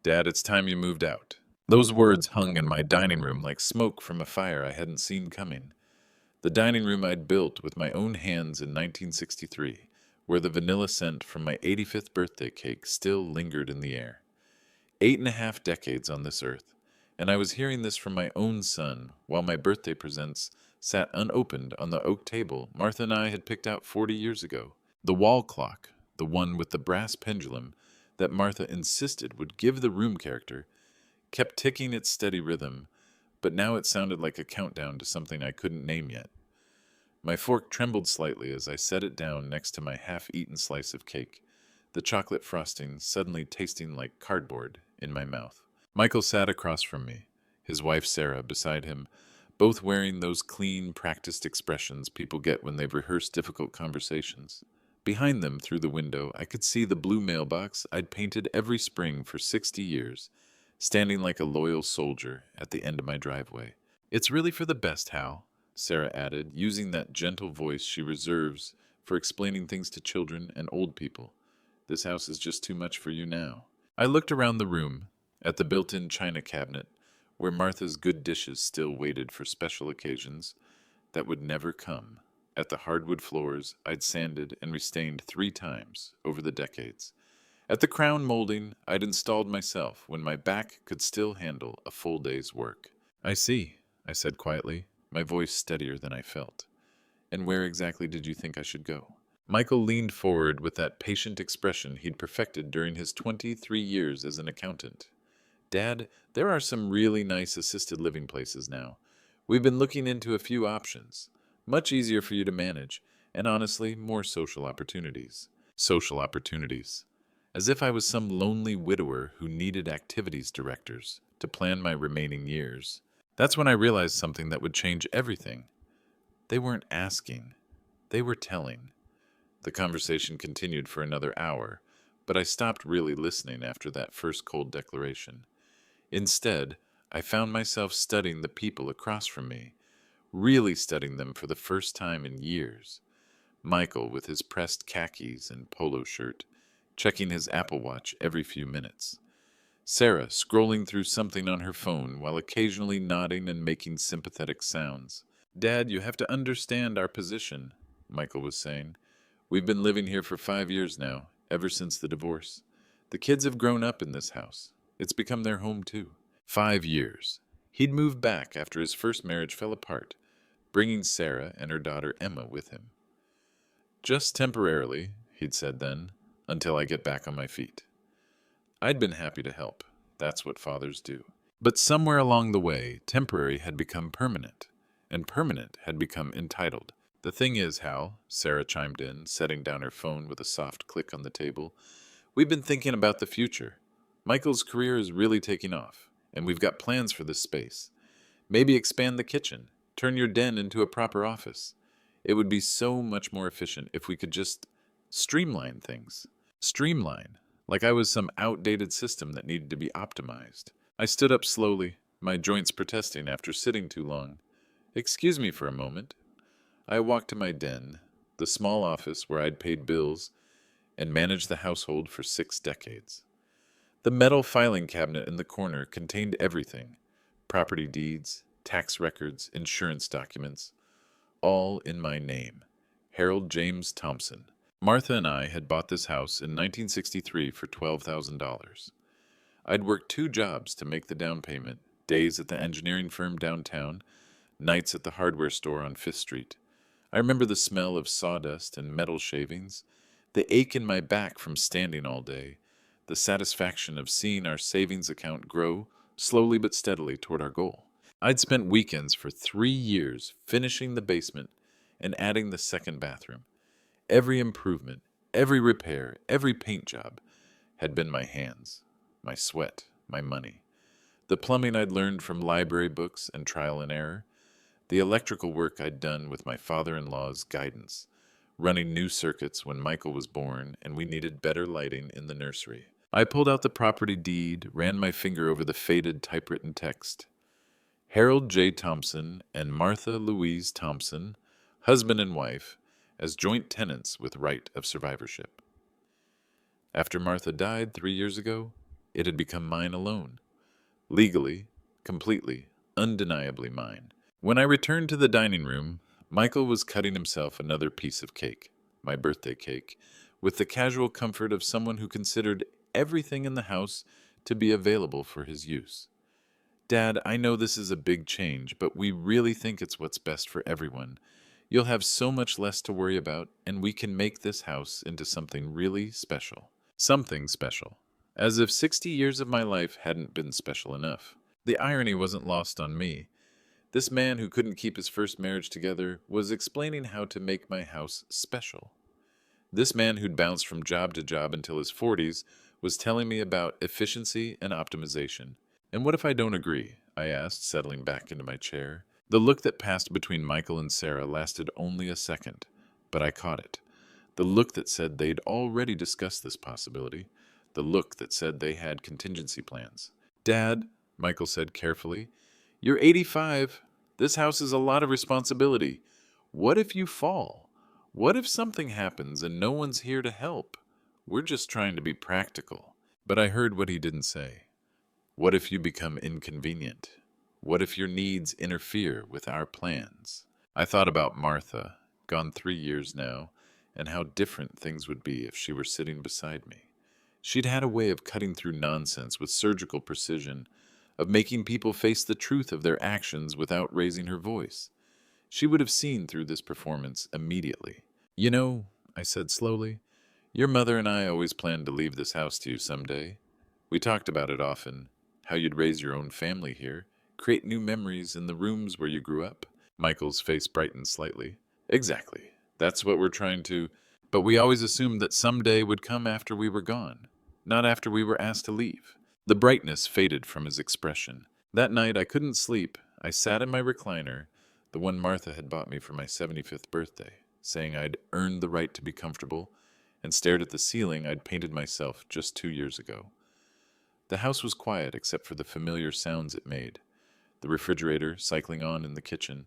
Dad, it's time you moved out. Those words hung in my dining room like smoke from a fire I hadn't seen coming. The dining room I'd built with my own hands in 1963, where the vanilla scent from my 85th birthday cake still lingered in the air. 8.5 decades on this earth, and I was hearing this from my own son while my birthday presents sat unopened on the oak table Martha and I had picked out 40 years ago. The wall clock, the one with the brass pendulum that Martha insisted would give the room character, kept ticking its steady rhythm, but now it sounded like a countdown to something I couldn't name yet. My fork trembled slightly as I set it down next to my half-eaten slice of cake, the chocolate frosting suddenly tasting like cardboard in my mouth. Michael sat across from me, his wife Sarah beside him, both wearing those clean, practiced expressions people get when they've rehearsed difficult conversations. Behind them, through the window, I could see the blue mailbox I'd painted every spring for 60 years, standing like a loyal soldier at the end of my driveway. "It's really for the best, Hal," Sarah added, using that gentle voice she reserves for explaining things to children and old people. "This house is just too much for you now." I looked around the room, at the built-in china cabinet, where Martha's good dishes still waited for special occasions that would never come, at the hardwood floors I'd sanded and restained 3 times over the decades, at the crown molding I'd installed myself when my back could still handle a full day's work. "I see," I said quietly, my voice steadier than I felt. "And where exactly did you think I should go?" Michael leaned forward with that patient expression he'd perfected during his 23 years as an accountant. "Dad, there are some really nice assisted living places now. We've been looking into a few options. Much easier for you to manage, and honestly, more social opportunities." Social opportunities. As if I was some lonely widower who needed activities directors to plan my remaining years. That's when I realized something that would change everything. They weren't asking. They were telling. The conversation continued for another hour, but I stopped really listening after that first cold declaration. Instead, I found myself studying the people across from me, really studying them for the first time in years. Michael with his pressed khakis and polo shirt, checking his Apple Watch every few minutes. Sarah scrolling through something on her phone while occasionally nodding and making sympathetic sounds. "Dad, you have to understand our position," Michael was saying. "We've been living here for 5 years now, ever since the divorce. The kids have grown up in this house. It's become their home, too." 5 years. He'd moved back after his first marriage fell apart, bringing Sarah and her daughter Emma with him. "Just temporarily," he'd said then, "until I get back on my feet." I'd been happy to help. That's what fathers do. But somewhere along the way, temporary had become permanent, and permanent had become entitled. "The thing is, Hal," Sarah chimed in, setting down her phone with a soft click on the table, "we've been thinking about the future. Michael's career is really taking off, and we've got plans for this space. Maybe expand the kitchen, turn your den into a proper office. It would be so much more efficient if we could just streamline things." Streamline, like I was some outdated system that needed to be optimized. I stood up slowly, my joints protesting after sitting too long. "Excuse me for a moment." I walked to my den, the small office where I'd paid bills and managed the household for 6 decades. The metal filing cabinet in the corner contained everything: property deeds, tax records, insurance documents, all in my name, Harold James Thompson. Martha and I had bought this house in 1963 for $12,000. I'd worked 2 jobs to make the down payment, days at the engineering firm downtown, nights at the hardware store on 5th Street. I remember the smell of sawdust and metal shavings, the ache in my back from standing all day, the satisfaction of seeing our savings account grow slowly but steadily toward our goal. I'd spent weekends for 3 years finishing the basement and adding the second bathroom. Every improvement, every repair, every paint job had been my hands, my sweat, my money. The plumbing I'd learned from library books and trial and error, the electrical work I'd done with my father-in-law's guidance, running new circuits when Michael was born and we needed better lighting in the nursery. I pulled out the property deed, ran my finger over the faded typewritten text. Harold J. Thompson and Martha Louise Thompson, husband and wife, as joint tenants with right of survivorship. After Martha died 3 years ago, It had become mine alone. Legally, completely, undeniably mine. When I returned to the dining room, Michael was cutting himself another piece of cake, my birthday cake, with the casual comfort of someone who considered everything in the house to be available for his use. Dad, I know this is a big change, but we really think it's what's best for everyone. You'll have so much less to worry about, and we can make this house into something really special. Something special. As if 60 years of my life hadn't been special enough. The irony wasn't lost on me. This man who couldn't keep his first marriage together was explaining how to make my house special. This man who'd bounced from job to job until his 40s was telling me about efficiency and optimization. And what if I don't agree? I asked, settling back into my chair. The look that passed between Michael and Sarah lasted only a second, but I caught it. The look that said they'd already discussed this possibility. The look that said they had contingency plans. Dad, Michael said carefully, you're 85. This house is a lot of responsibility. What if you fall? What if something happens and no one's here to help? We're just trying to be practical. But I heard what he didn't say. What if you become inconvenient? What if your needs interfere with our plans? I thought about Martha, gone 3 years now, and how different things would be if she were sitting beside me. She'd had a way of cutting through nonsense with surgical precision, of making people face the truth of their actions without raising her voice. She would have seen through this performance immediately. You know, I said slowly, your mother and I always planned to leave this house to you someday. We talked about it often, how you'd raise your own family here, create new memories in the rooms where you grew up. Michael's face brightened slightly. Exactly. That's what we're trying to... But we always assumed that someday would come after we were gone, not after we were asked to leave. The brightness faded from his expression. That night I couldn't sleep. I sat in my recliner, the one Martha had bought me for my 75th birthday, saying I'd earned the right to be comfortable, and stared at the ceiling I'd painted myself just 2 years ago. The house was quiet except for the familiar sounds it made. The refrigerator cycling on in the kitchen,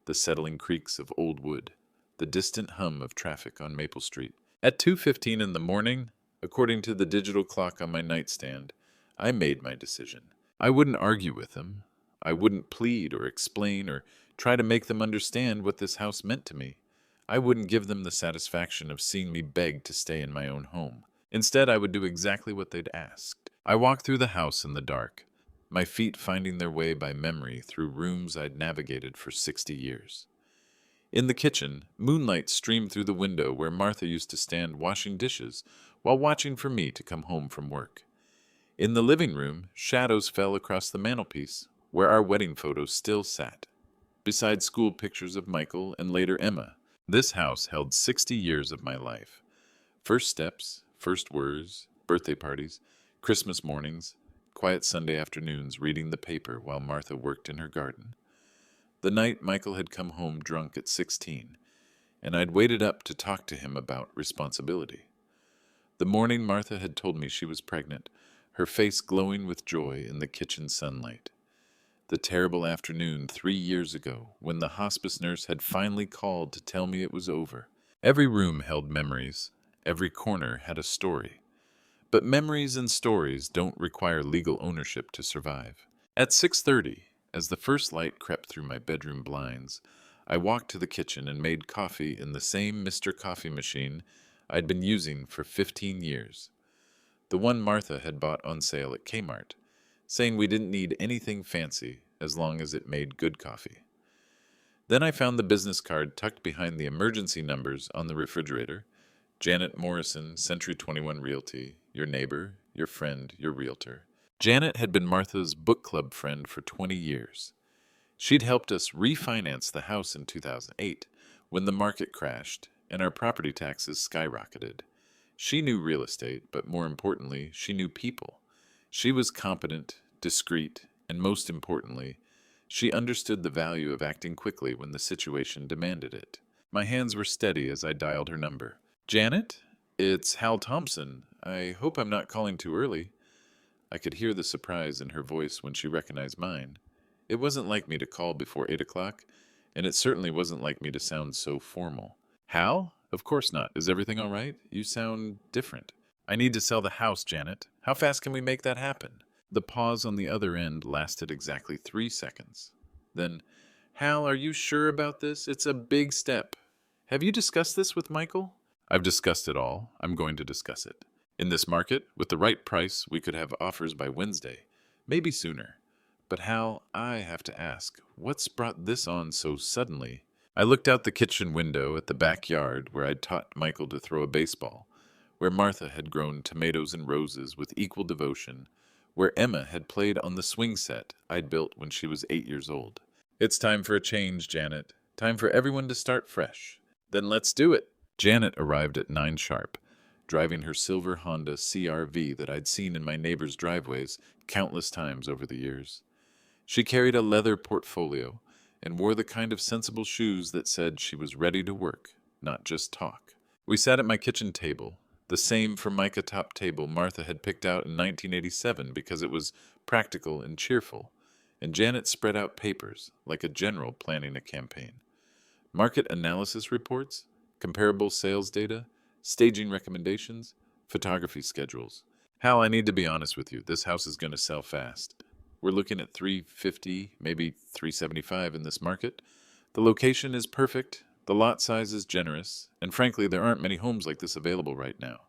the settling creaks of old wood, the distant hum of traffic on Maple Street. At 2:15 in the morning, according to the digital clock on my nightstand, I made my decision. I wouldn't argue with them. I wouldn't plead or explain or try to make them understand what this house meant to me. I wouldn't give them the satisfaction of seeing me beg to stay in my own home. Instead, I would do exactly what they'd asked. I walked through the house in the dark, my feet finding their way by memory through rooms I'd navigated for 60 years. In the kitchen, moonlight streamed through the window where Martha used to stand washing dishes while watching for me to come home from work. In the living room, shadows fell across the mantelpiece where our wedding photos still sat, beside school pictures of Michael and later Emma. This house held 60 years of my life. First steps, first words, birthday parties, Christmas mornings, quiet Sunday afternoons reading the paper while Martha worked in her garden. The night Michael had come home drunk at 16, and I'd waited up to talk to him about responsibility. The morning Martha had told me she was pregnant, her face glowing with joy in the kitchen sunlight. The terrible afternoon 3 years ago when the hospice nurse had finally called to tell me it was over. Every room held memories. Every corner had a story. But memories and stories don't require legal ownership to survive. At 6:30, as the first light crept through my bedroom blinds, I walked to the kitchen and made coffee in the same Mr. Coffee machine I'd been using for 15 years. The one Martha had bought on sale at Kmart, saying we didn't need anything fancy as long as it made good coffee. Then I found the business card tucked behind the emergency numbers on the refrigerator. Janet Morrison, Century 21 Realty, your neighbor, your friend, your realtor. Janet had been Martha's book club friend for 20 years. She'd helped us refinance the house in 2008 when the market crashed and our property taxes skyrocketed. She knew real estate, but more importantly, she knew people. She was competent, discreet, and most importantly, she understood the value of acting quickly when the situation demanded it. My hands were steady as I dialed her number. Janet? It's Hal Thompson. I hope I'm not calling too early. I could hear the surprise in her voice when she recognized mine. It wasn't like me to call before 8 o'clock, and it certainly wasn't like me to sound so formal. Hal? Of course not. Is everything all right? You sound different. I need to sell the house, Janet. How fast can we make that happen? The pause on the other end lasted exactly 3 seconds. Then, Hal, are you sure about this? It's a big step. Have you discussed this with Michael? I've discussed it all. I'm going to discuss it. In this market, with the right price, we could have offers by Wednesday, maybe sooner. But Hal, I have to ask, what's brought this on so suddenly? I looked out the kitchen window at the backyard where I'd taught Michael to throw a baseball, where Martha had grown tomatoes and roses with equal devotion, where Emma had played on the swing set I'd built when she was 8 years old. It's time for a change, Janet. Time for everyone to start fresh. Then let's do it. Janet arrived at 9 sharp, driving her silver Honda CR-V that I'd seen in my neighbor's driveways countless times over the years. She carried a leather portfolio and wore the kind of sensible shoes that said she was ready to work, not just talk. We sat at my kitchen table, the same Formica top table Martha had picked out in 1987 because it was practical and cheerful, and Janet spread out papers like a general planning a campaign. Market analysis reports, comparable sales data, staging recommendations, photography schedules. Hal, I need to be honest with you. This house is going to sell fast. We're looking at 350, maybe 375 in this market. The location is perfect, the lot size is generous, and frankly, there aren't many homes like this available right now.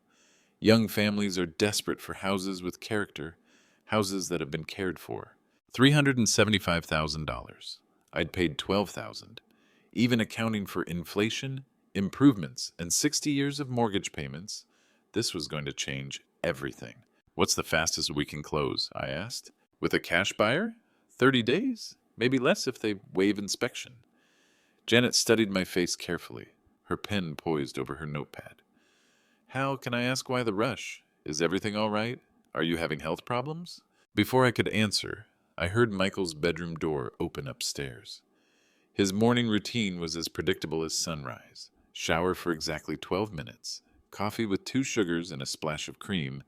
Young families are desperate for houses with character, houses that have been cared for. $375,000. I'd paid $12,000. Even accounting for inflation, improvements, and 60 years of mortgage payments, this was going to change everything. What's the fastest we can close? I asked. With a cash buyer? 30 days? Maybe less if they waive inspection. Janet studied my face carefully, her pen poised over her notepad. Hal, can I ask why the rush? Is everything all right? Are you having health problems? Before I could answer, I heard Michael's bedroom door open upstairs. His morning routine was as predictable as sunrise. Shower for exactly 12 minutes, coffee with 2 sugars and a splash of cream,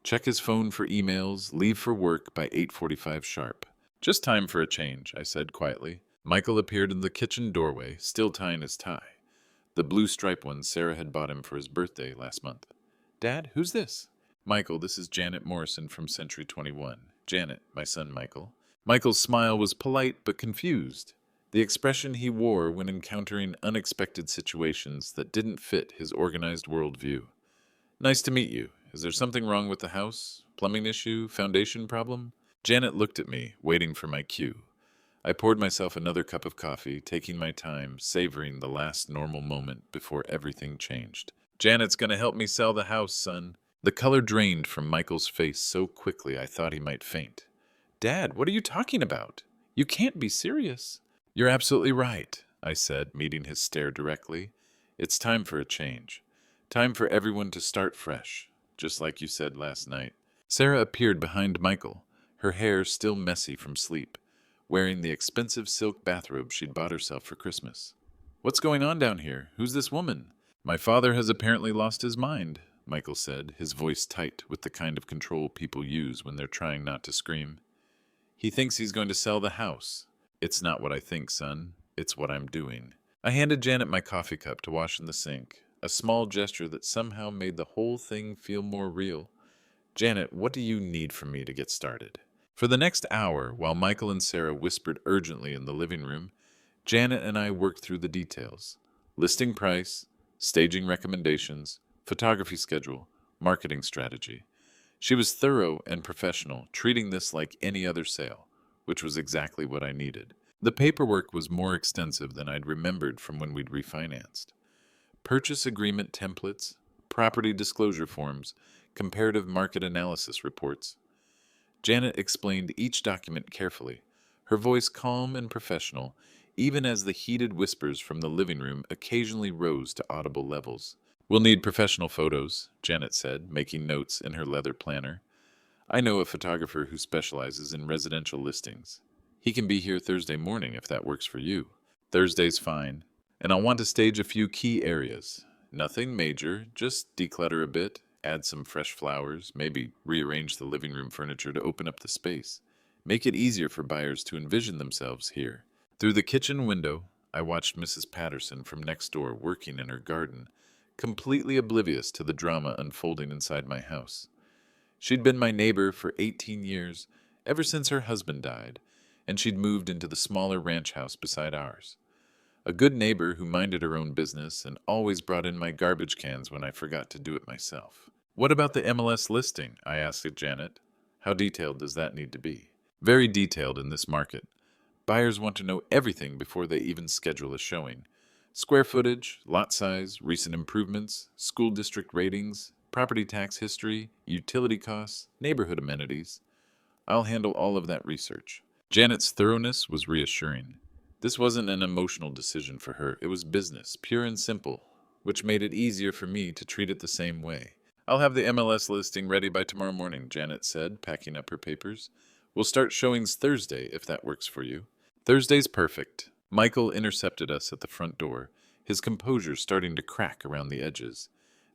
check his phone for emails, leave for work by 8:45 sharp. Just time for a change, I said quietly. Michael appeared in the kitchen doorway, still tying his tie, the blue stripe one Sarah had bought him for his birthday last month. Dad, who's this? Michael, this is Janet Morrison from Century 21. Janet, my son Michael. Michael's smile was polite but confused, the expression he wore when encountering unexpected situations that didn't fit his organized worldview. Nice to meet you. Is there something wrong with the house? Plumbing issue? Foundation problem? Janet looked at me, waiting for my cue. I poured myself another cup of coffee, taking my time, savoring the last normal moment before everything changed. Janet's gonna help me sell the house, son. The color drained from Michael's face so quickly I thought he might faint. Dad, what are you talking about? You can't be serious. You're absolutely right, I said, meeting his stare directly. It's time for a change. Time for everyone to start fresh, just like you said last night. Sarah appeared behind Michael, her hair still messy from sleep, wearing the expensive silk bathrobe she'd bought herself for Christmas. What's going on down here? Who's this woman? My father has apparently lost his mind, Michael said, his voice tight with the kind of control people use when they're trying not to scream. He thinks he's going to sell the house. It's not what I think, son. It's what I'm doing. I handed Janet my coffee cup to wash in the sink, a small gesture that somehow made the whole thing feel more real. Janet, what do you need from me to get started? For the next hour, while Michael and Sarah whispered urgently in the living room, Janet and I worked through the details. Listing price, staging recommendations, photography schedule, marketing strategy. She was thorough and professional, treating this like any other sale, which was exactly what I needed. The paperwork was more extensive than I'd remembered from when we'd refinanced. Purchase agreement templates, property disclosure forms, comparative market analysis reports. Janet explained each document carefully, her voice calm and professional, even as the heated whispers from the living room occasionally rose to audible levels. We'll need professional photos, Janet said, making notes in her leather planner. I know a photographer who specializes in residential listings. He can be here Thursday morning if that works for you. Thursday's fine. And I'll want to stage a few key areas. Nothing major, just declutter a bit, add some fresh flowers, maybe rearrange the living room furniture to open up the space. Make it easier for buyers to envision themselves here. Through the kitchen window, I watched Mrs. Patterson from next door working in her garden, completely oblivious to the drama unfolding inside my house. She'd been my neighbor for 18 years, ever since her husband died, and she'd moved into the smaller ranch house beside ours. A good neighbor who minded her own business and always brought in my garbage cans when I forgot to do it myself. What about the MLS listing? I asked Janet. How detailed does that need to be? Very detailed in this market. Buyers want to know everything before they even schedule a showing. Square footage, lot size, recent improvements, school district ratings, property tax history, utility costs, neighborhood amenities. I'll handle all of that research. Janet's thoroughness was reassuring. This wasn't an emotional decision for her, it was business, pure and simple, which made it easier for me to treat it the same way. I'll have the MLS listing ready by tomorrow morning, Janet said, packing up her papers. We'll start showings Thursday, if that works for you. Thursday's perfect. Michael intercepted us at the front door, his composure starting to crack around the edges.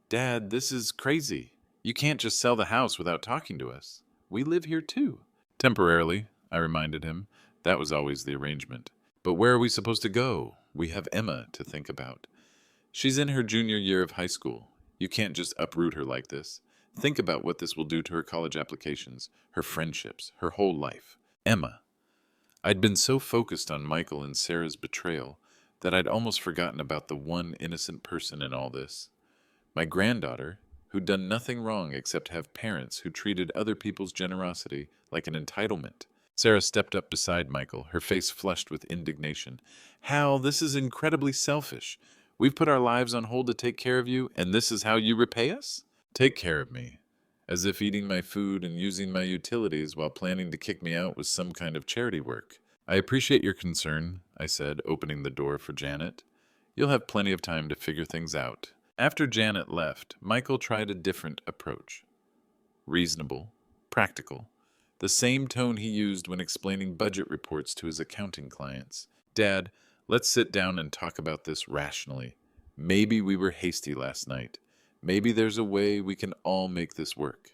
Dad, this is crazy. You can't just sell the house without talking to us. We live here too. Temporarily, I reminded him. That was always the arrangement. But where are we supposed to go? We have Emma to think about. She's in her junior year of high school. You can't just uproot her like this. Think about what this will do to her college applications, her friendships, her whole life. Emma. I'd been so focused on Michael and Sarah's betrayal that I'd almost forgotten about the one innocent person in all this. My granddaughter, who'd done nothing wrong except have parents who treated other people's generosity like an entitlement. Sarah stepped up beside Michael, her face flushed with indignation. Hal, this is incredibly selfish. We've put our lives on hold to take care of you, and this is how you repay us? Take care of me. As if eating my food and using my utilities while planning to kick me out was some kind of charity work. I appreciate your concern, I said, opening the door for Janet. You'll have plenty of time to figure things out. After Janet left, Michael tried a different approach. Reasonable, practical. The same tone he used when explaining budget reports to his accounting clients. Dad, let's sit down and talk about this rationally. Maybe we were hasty last night. Maybe there's a way we can all make this work.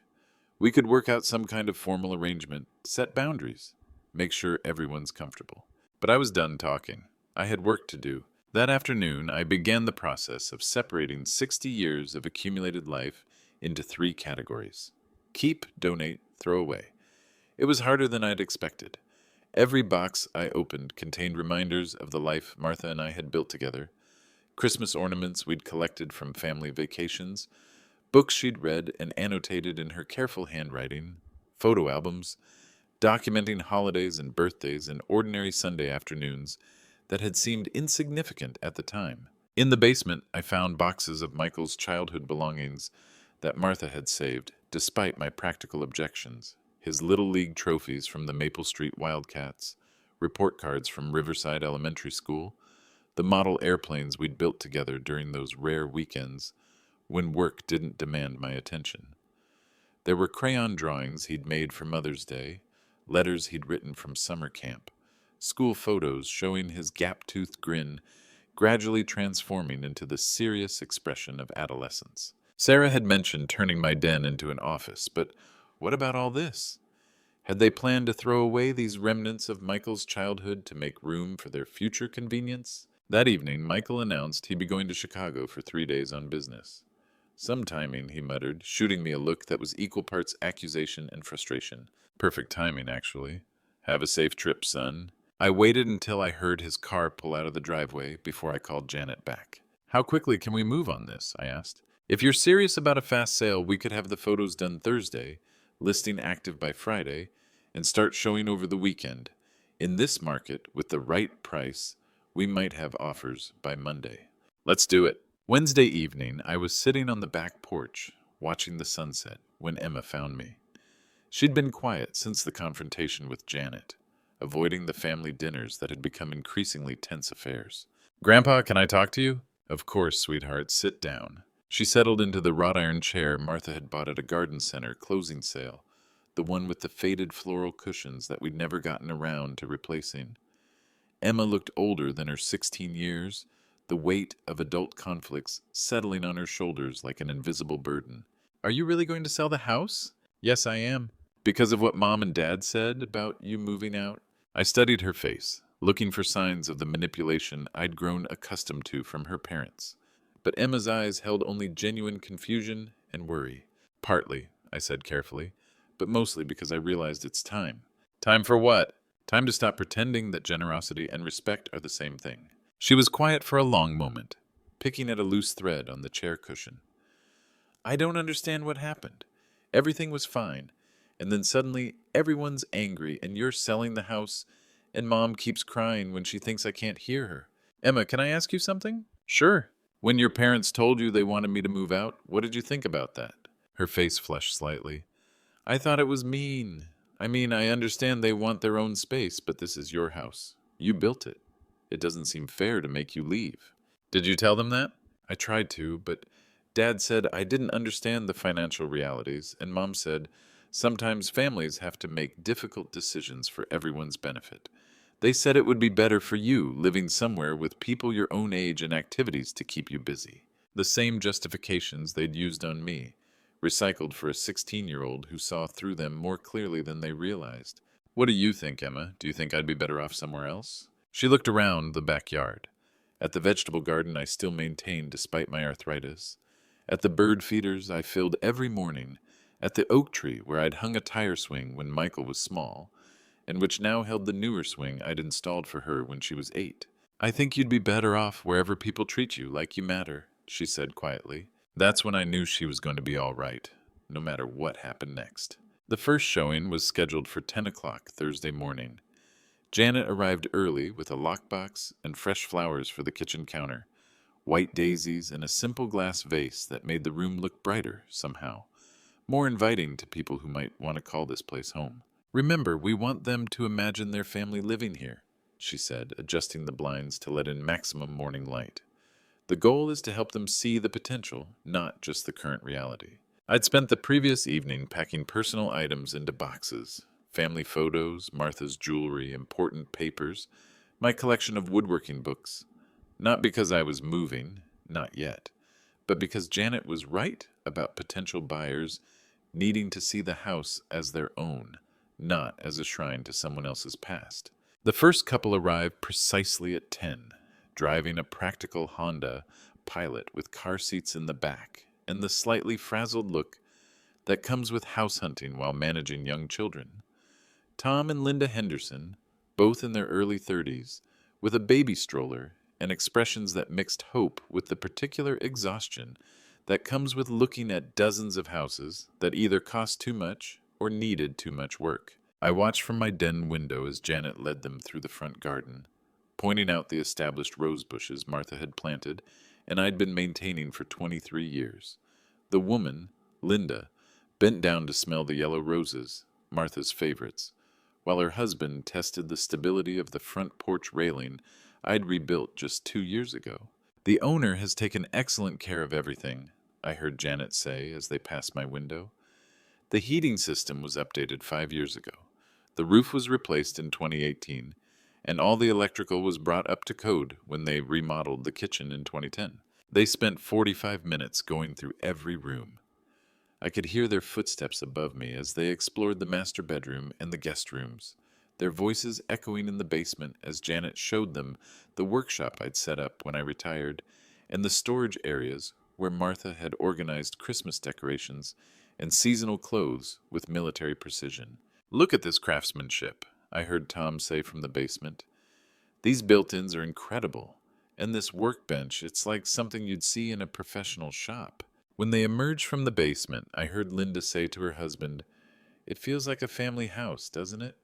We could work out some kind of formal arrangement, set boundaries, make sure everyone's comfortable. But I was done talking. I had work to do. That afternoon, I began the process of separating 60 years of accumulated life into 3 categories. Keep, donate, throw away. It was harder than I'd expected. Every box I opened contained reminders of the life Martha and I had built together, Christmas ornaments we'd collected from family vacations, books she'd read and annotated in her careful handwriting, photo albums, documenting holidays and birthdays and ordinary Sunday afternoons that had seemed insignificant at the time. In the basement, I found boxes of Michael's childhood belongings that Martha had saved, despite my practical objections. His Little League trophies from the Maple Street Wildcats, report cards from Riverside Elementary School, the model airplanes we'd built together during those rare weekends when work didn't demand my attention. There were crayon drawings he'd made for Mother's Day, letters he'd written from summer camp, school photos showing his gap-toothed grin gradually transforming into the serious expression of adolescence. Sarah had mentioned turning my den into an office, but what about all this? Had they planned to throw away these remnants of Michael's childhood to make room for their future convenience? That evening, Michael announced he'd be going to Chicago for 3 days on business. Some timing, he muttered, shooting me a look that was equal parts accusation and frustration. Perfect timing, actually. Have a safe trip, son. I waited until I heard his car pull out of the driveway before I called Janet back. How quickly can we move on this? I asked. If you're serious about a fast sale, we could have the photos done Thursday, listing active by Friday, and start showing over the weekend. In this market, with the right price, we might have offers by Monday. Let's do it. Wednesday evening, I was sitting on the back porch, watching the sunset, when Emma found me. She'd been quiet since the confrontation with Janet, avoiding the family dinners that had become increasingly tense affairs. Grandpa, can I talk to you? Of course, sweetheart, sit down. She settled into the wrought iron chair Martha had bought at a garden center closing sale, the one with the faded floral cushions that we'd never gotten around to replacing. Emma looked older than her 16 years, the weight of adult conflicts settling on her shoulders like an invisible burden. Are you really going to sell the house? Yes, I am. Because of what Mom and Dad said about you moving out? I studied her face, looking for signs of the manipulation I'd grown accustomed to from her parents. but Emma's eyes held only genuine confusion and worry. Partly, I said carefully, but mostly because I realized it's time. Time for what? Time to stop pretending that generosity and respect are the same thing. She was quiet for a long moment, picking at a loose thread on the chair cushion. I don't understand what happened. Everything was fine, and then suddenly everyone's angry and you're selling the house, and Mom keeps crying when she thinks I can't hear her. Emma, can I ask you something? Sure. When your parents told you they wanted me to move out, what did you think about that? Her face flushed slightly. I thought it was mean. I mean, I understand they want their own space, but this is your house. You built it. It doesn't seem fair to make you leave. Did you tell them that? I tried to, but Dad said I didn't understand the financial realities, and Mom said sometimes families have to make difficult decisions for everyone's benefit. They said it would be better for you living somewhere with people your own age and activities to keep you busy. The same justifications they'd used on me, recycled for a 16-year-old who saw through them more clearly than they realized. What do you think, Emma? Do you think I'd be better off somewhere else? She looked around the backyard. At the vegetable garden I still maintained despite my arthritis. At the bird feeders I filled every morning. At the oak tree where I'd hung a tire swing when Michael was small, and which now held the newer swing I'd installed for her when she was 8. I think you'd be better off wherever people treat you like you matter, she said quietly. That's when I knew she was going to be all right, no matter what happened next. The first showing was scheduled for 10 o'clock Thursday morning. Janet arrived early with a lockbox and fresh flowers for the kitchen counter, white daisies and a simple glass vase that made the room look brighter somehow, more inviting to people who might want to call this place home. Remember, we want them to imagine their family living here, she said, adjusting the blinds to let in maximum morning light. The goal is to help them see the potential, not just the current reality. I'd spent the previous evening packing personal items into boxes, family photos, Martha's jewelry, important papers, my collection of woodworking books. Not because I was moving, not yet, but because Janet was right about potential buyers needing to see the house as their own, not as a shrine to someone else's past. The first couple arrived precisely at 10, driving a practical Honda Pilot with car seats in the back and the slightly frazzled look that comes with house hunting while managing young children. Tom and Linda Henderson, both in their early 30s, with a baby stroller and expressions that mixed hope with the particular exhaustion that comes with looking at dozens of houses that either cost too much or needed too much work. I watched from my den window as Janet led them through the front garden, pointing out the established rose bushes Martha had planted and I'd been maintaining for 23 years. The woman, Linda, bent down to smell the yellow roses, Martha's favorites, while her husband tested the stability of the front porch railing I'd rebuilt just 2 years ago. The owner has taken excellent care of everything, I heard Janet say as they passed my window. The heating system was updated 5 years ago. The roof was replaced in 2018, and all the electrical was brought up to code when they remodeled the kitchen in 2010. They spent 45 minutes going through every room. I could hear their footsteps above me as they explored the master bedroom and the guest rooms, their voices echoing in the basement as Janet showed them the workshop I'd set up when I retired, and the storage areas where Martha had organized Christmas decorations and seasonal clothes with military precision. Look at this craftsmanship, I heard Tom say from the basement. These built-ins are incredible, and this workbench, it's like something you'd see in a professional shop. When they emerged from the basement, I heard Linda say to her husband, "It feels like a family house, doesn't it?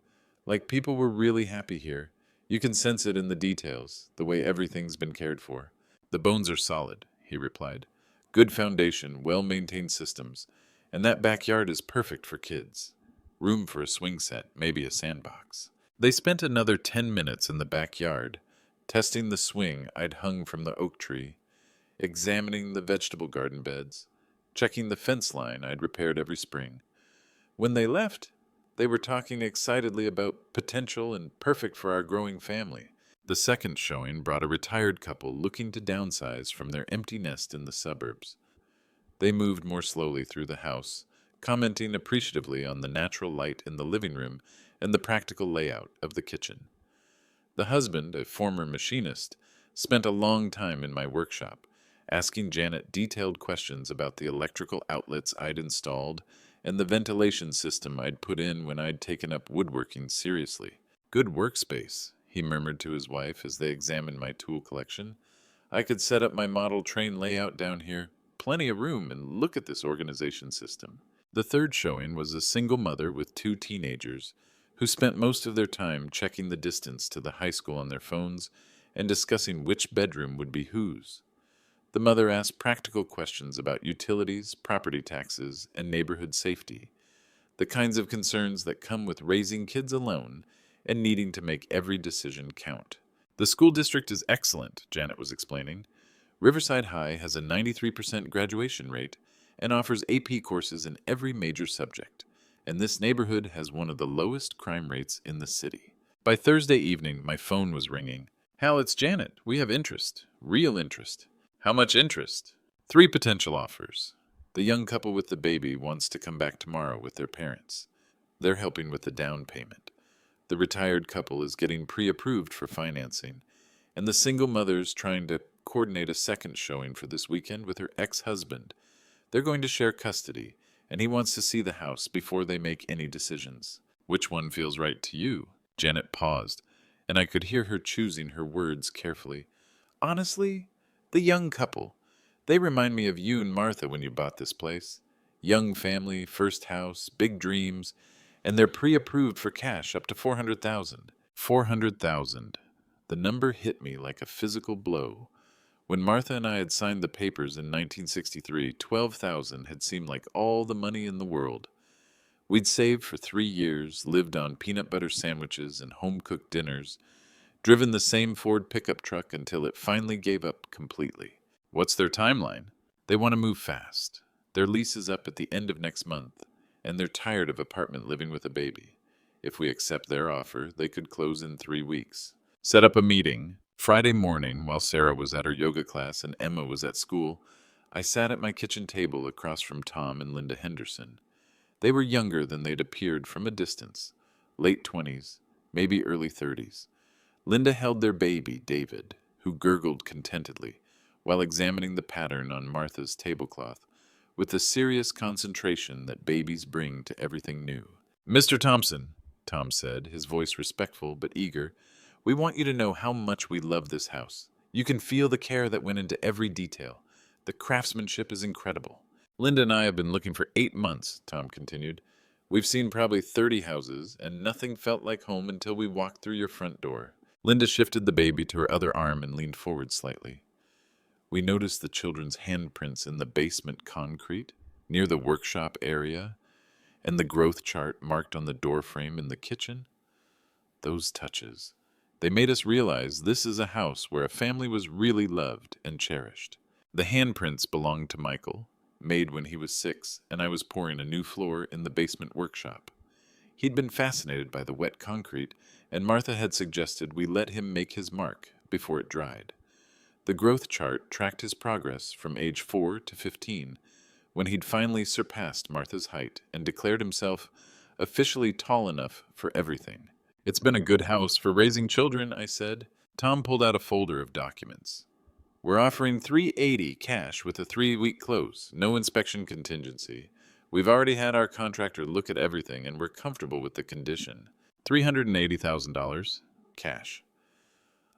Like people were really happy here. You can sense it in the details, the way everything's been cared for." "The bones are solid," he replied. "Good foundation, well-maintained systems, and that backyard is perfect for kids. Room for a swing set, maybe a sandbox." They spent another 10 minutes in the backyard, testing the swing I'd hung from the oak tree, examining the vegetable garden beds, checking the fence line I'd repaired every spring. When they left, they were talking excitedly about potential and perfect for our growing family. The second showing brought a retired couple looking to downsize from their empty nest in the suburbs. They moved more slowly through the house, commenting appreciatively on the natural light in the living room and the practical layout of the kitchen. The husband, a former machinist, spent a long time in my workshop, asking Janet detailed questions about the electrical outlets I'd installed and the ventilation system I'd put in when I'd taken up woodworking seriously. Good workspace, he murmured to his wife as they examined my tool collection. I could set up my model train layout down here. Plenty of room, and look at this organization system. The third showing was a single mother with two teenagers who spent most of their time checking the distance to the high school on their phones and discussing which bedroom would be whose. The mother asked practical questions about utilities, property taxes, and neighborhood safety, the kinds of concerns that come with raising kids alone and needing to make every decision count. The school district is excellent, Janet was explaining. Riverside High has a 93% graduation rate and offers AP courses in every major subject, and this neighborhood has one of the lowest crime rates in the city. By Thursday evening, my phone was ringing. Hal, it's Janet. We have interest. Real interest. How much interest? 3 potential offers. The young couple with the baby wants to come back tomorrow with their parents. They're helping with the down payment. The retired couple is getting pre-approved for financing, and the single mother's trying to coordinate a second showing for this weekend with her ex-husband. They're going to share custody, and he wants to see the house before they make any decisions. Which one feels right to you? Janet paused, and I could hear her choosing her words carefully. Honestly, the young couple. They remind me of you and Martha when you bought this place. Young family, first house, big dreams, and they're pre-approved for cash up to $400,000. $400,000. The number hit me like a physical blow. When Martha and I had signed the papers in 1963, $12,000 had seemed like all the money in the world. We'd saved for 3 years, lived on peanut butter sandwiches and home-cooked dinners, driven the same Ford pickup truck until it finally gave up completely. What's their timeline? They want to move fast. Their lease is up at the end of next month, and they're tired of apartment living with a baby. If we accept their offer, they could close in 3 weeks. Set up a meeting. Friday morning, while Sarah was at her yoga class and Emma was at school, I sat at my kitchen table across from Tom and Linda Henderson. They were younger than they'd appeared from a distance, late 20s, maybe early 30s. Linda held their baby, David, who gurgled contentedly while examining the pattern on Martha's tablecloth with the serious concentration that babies bring to everything new. Mr. Thompson, Tom said, his voice respectful but eager, we want you to know how much we love this house. You can feel the care that went into every detail. The craftsmanship is incredible. Linda and I have been looking for 8 months, Tom continued. We've seen probably 30 houses, and nothing felt like home until we walked through your front door. Linda shifted the baby to her other arm and leaned forward slightly. We noticed the children's handprints in the basement concrete, near the workshop area, and the growth chart marked on the doorframe in the kitchen. Those touches. They made us realize this is a house where a family was really loved and cherished. The handprints belonged to Michael, made when he was 6, and I was pouring a new floor in the basement workshop. He'd been fascinated by the wet concrete, and Martha had suggested we let him make his mark before it dried. The growth chart tracked his progress from age 4 to 15, when he'd finally surpassed Martha's height and declared himself officially tall enough for everything. It's been a good house for raising children, I said. Tom pulled out a folder of documents. We're offering $380 cash with a 3-week close, no inspection contingency. We've already had our contractor look at everything, and we're comfortable with the condition. $380,000 cash.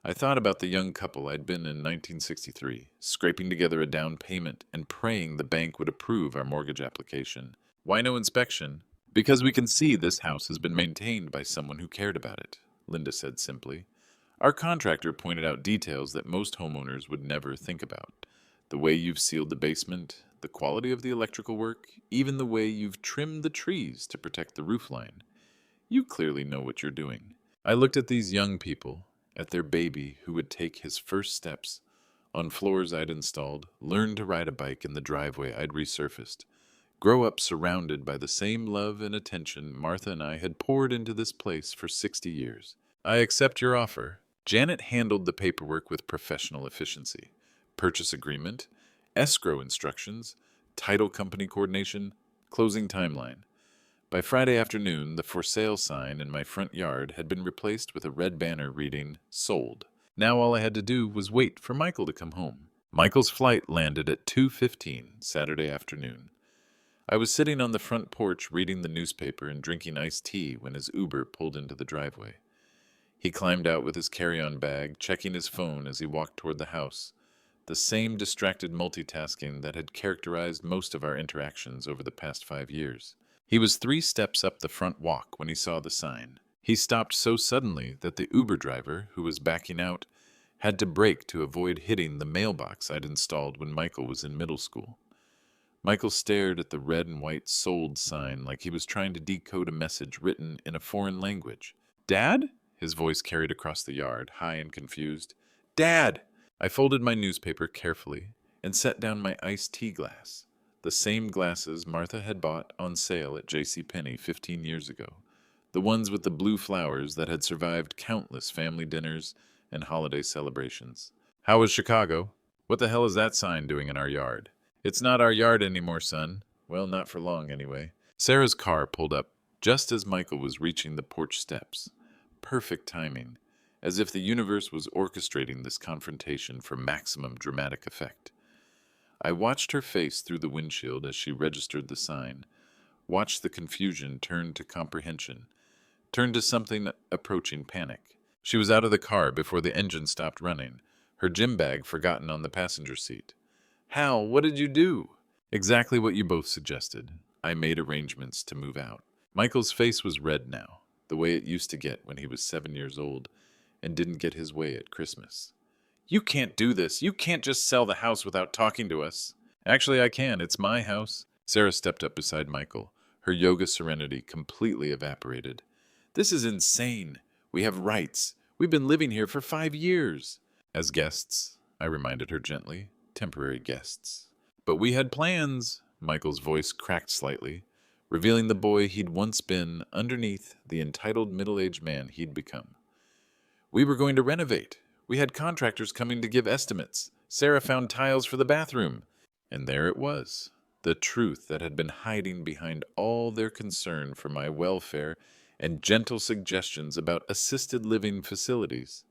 I thought about the young couple I'd been in 1963, scraping together a down payment and praying the bank would approve our mortgage application. Why no inspection? Because we can see this house has been maintained by someone who cared about it, Linda said simply. Our contractor pointed out details that most homeowners would never think about. The way you've sealed the basement, the quality of the electrical work, even the way you've trimmed the trees to protect the roofline. You clearly know what you're doing. I looked at these young people, at their baby who would take his first steps on floors I'd installed, learn to ride a bike in the driveway I'd resurfaced, grow up surrounded by the same love and attention Martha and I had poured into this place for 60 years. I accept your offer. Janet handled the paperwork with professional efficiency. Purchase agreement, escrow instructions, title company coordination, closing timeline. By Friday afternoon, the for sale sign in my front yard had been replaced with a red banner reading, sold. Now all I had to do was wait for Michael to come home. Michael's flight landed at 2:15 Saturday afternoon. I was sitting on the front porch reading the newspaper and drinking iced tea when his Uber pulled into the driveway. He climbed out with his carry-on bag, checking his phone as he walked toward the house, the same distracted multitasking that had characterized most of our interactions over the past 5 years. He was 3 steps up the front walk when he saw the sign. He stopped so suddenly that the Uber driver, who was backing out, had to brake to avoid hitting the mailbox I'd installed when Michael was in middle school. Michael stared at the red and white sold sign like he was trying to decode a message written in a foreign language. "Dad?" His voice carried across the yard, high and confused. "Dad!" I folded my newspaper carefully and set down my iced tea glass, the same glasses Martha had bought on sale at JCPenney 15 years ago, the ones with the blue flowers that had survived countless family dinners and holiday celebrations. "How was Chicago? What the hell is that sign doing in our yard?" "It's not our yard anymore, son. Well, not for long, anyway." Sarah's car pulled up just as Michael was reaching the porch steps. Perfect timing, as if the universe was orchestrating this confrontation for maximum dramatic effect. I watched her face through the windshield as she registered the sign, watched the confusion turn to comprehension, turn to something approaching panic. She was out of the car before the engine stopped running, her gym bag forgotten on the passenger seat. "Hal, what did you do?" "Exactly what you both suggested. I made arrangements to move out." Michael's face was red now, the way it used to get when he was 7 years old and didn't get his way at Christmas. "You can't do this. You can't just sell the house without talking to us." "Actually, I can. It's my house." Sarah stepped up beside Michael, her yoga serenity completely evaporated. "This is insane. We have rights. We've been living here for 5 years." "As guests," I reminded her gently. "Temporary guests." "But we had plans." Michael's voice cracked slightly, revealing the boy he'd once been underneath the entitled middle-aged man he'd become. "We were going to renovate. We had contractors coming to give estimates. Sarah found tiles for the bathroom." And there it was, the truth that had been hiding behind all their concern for my welfare and gentle suggestions about assisted living facilities.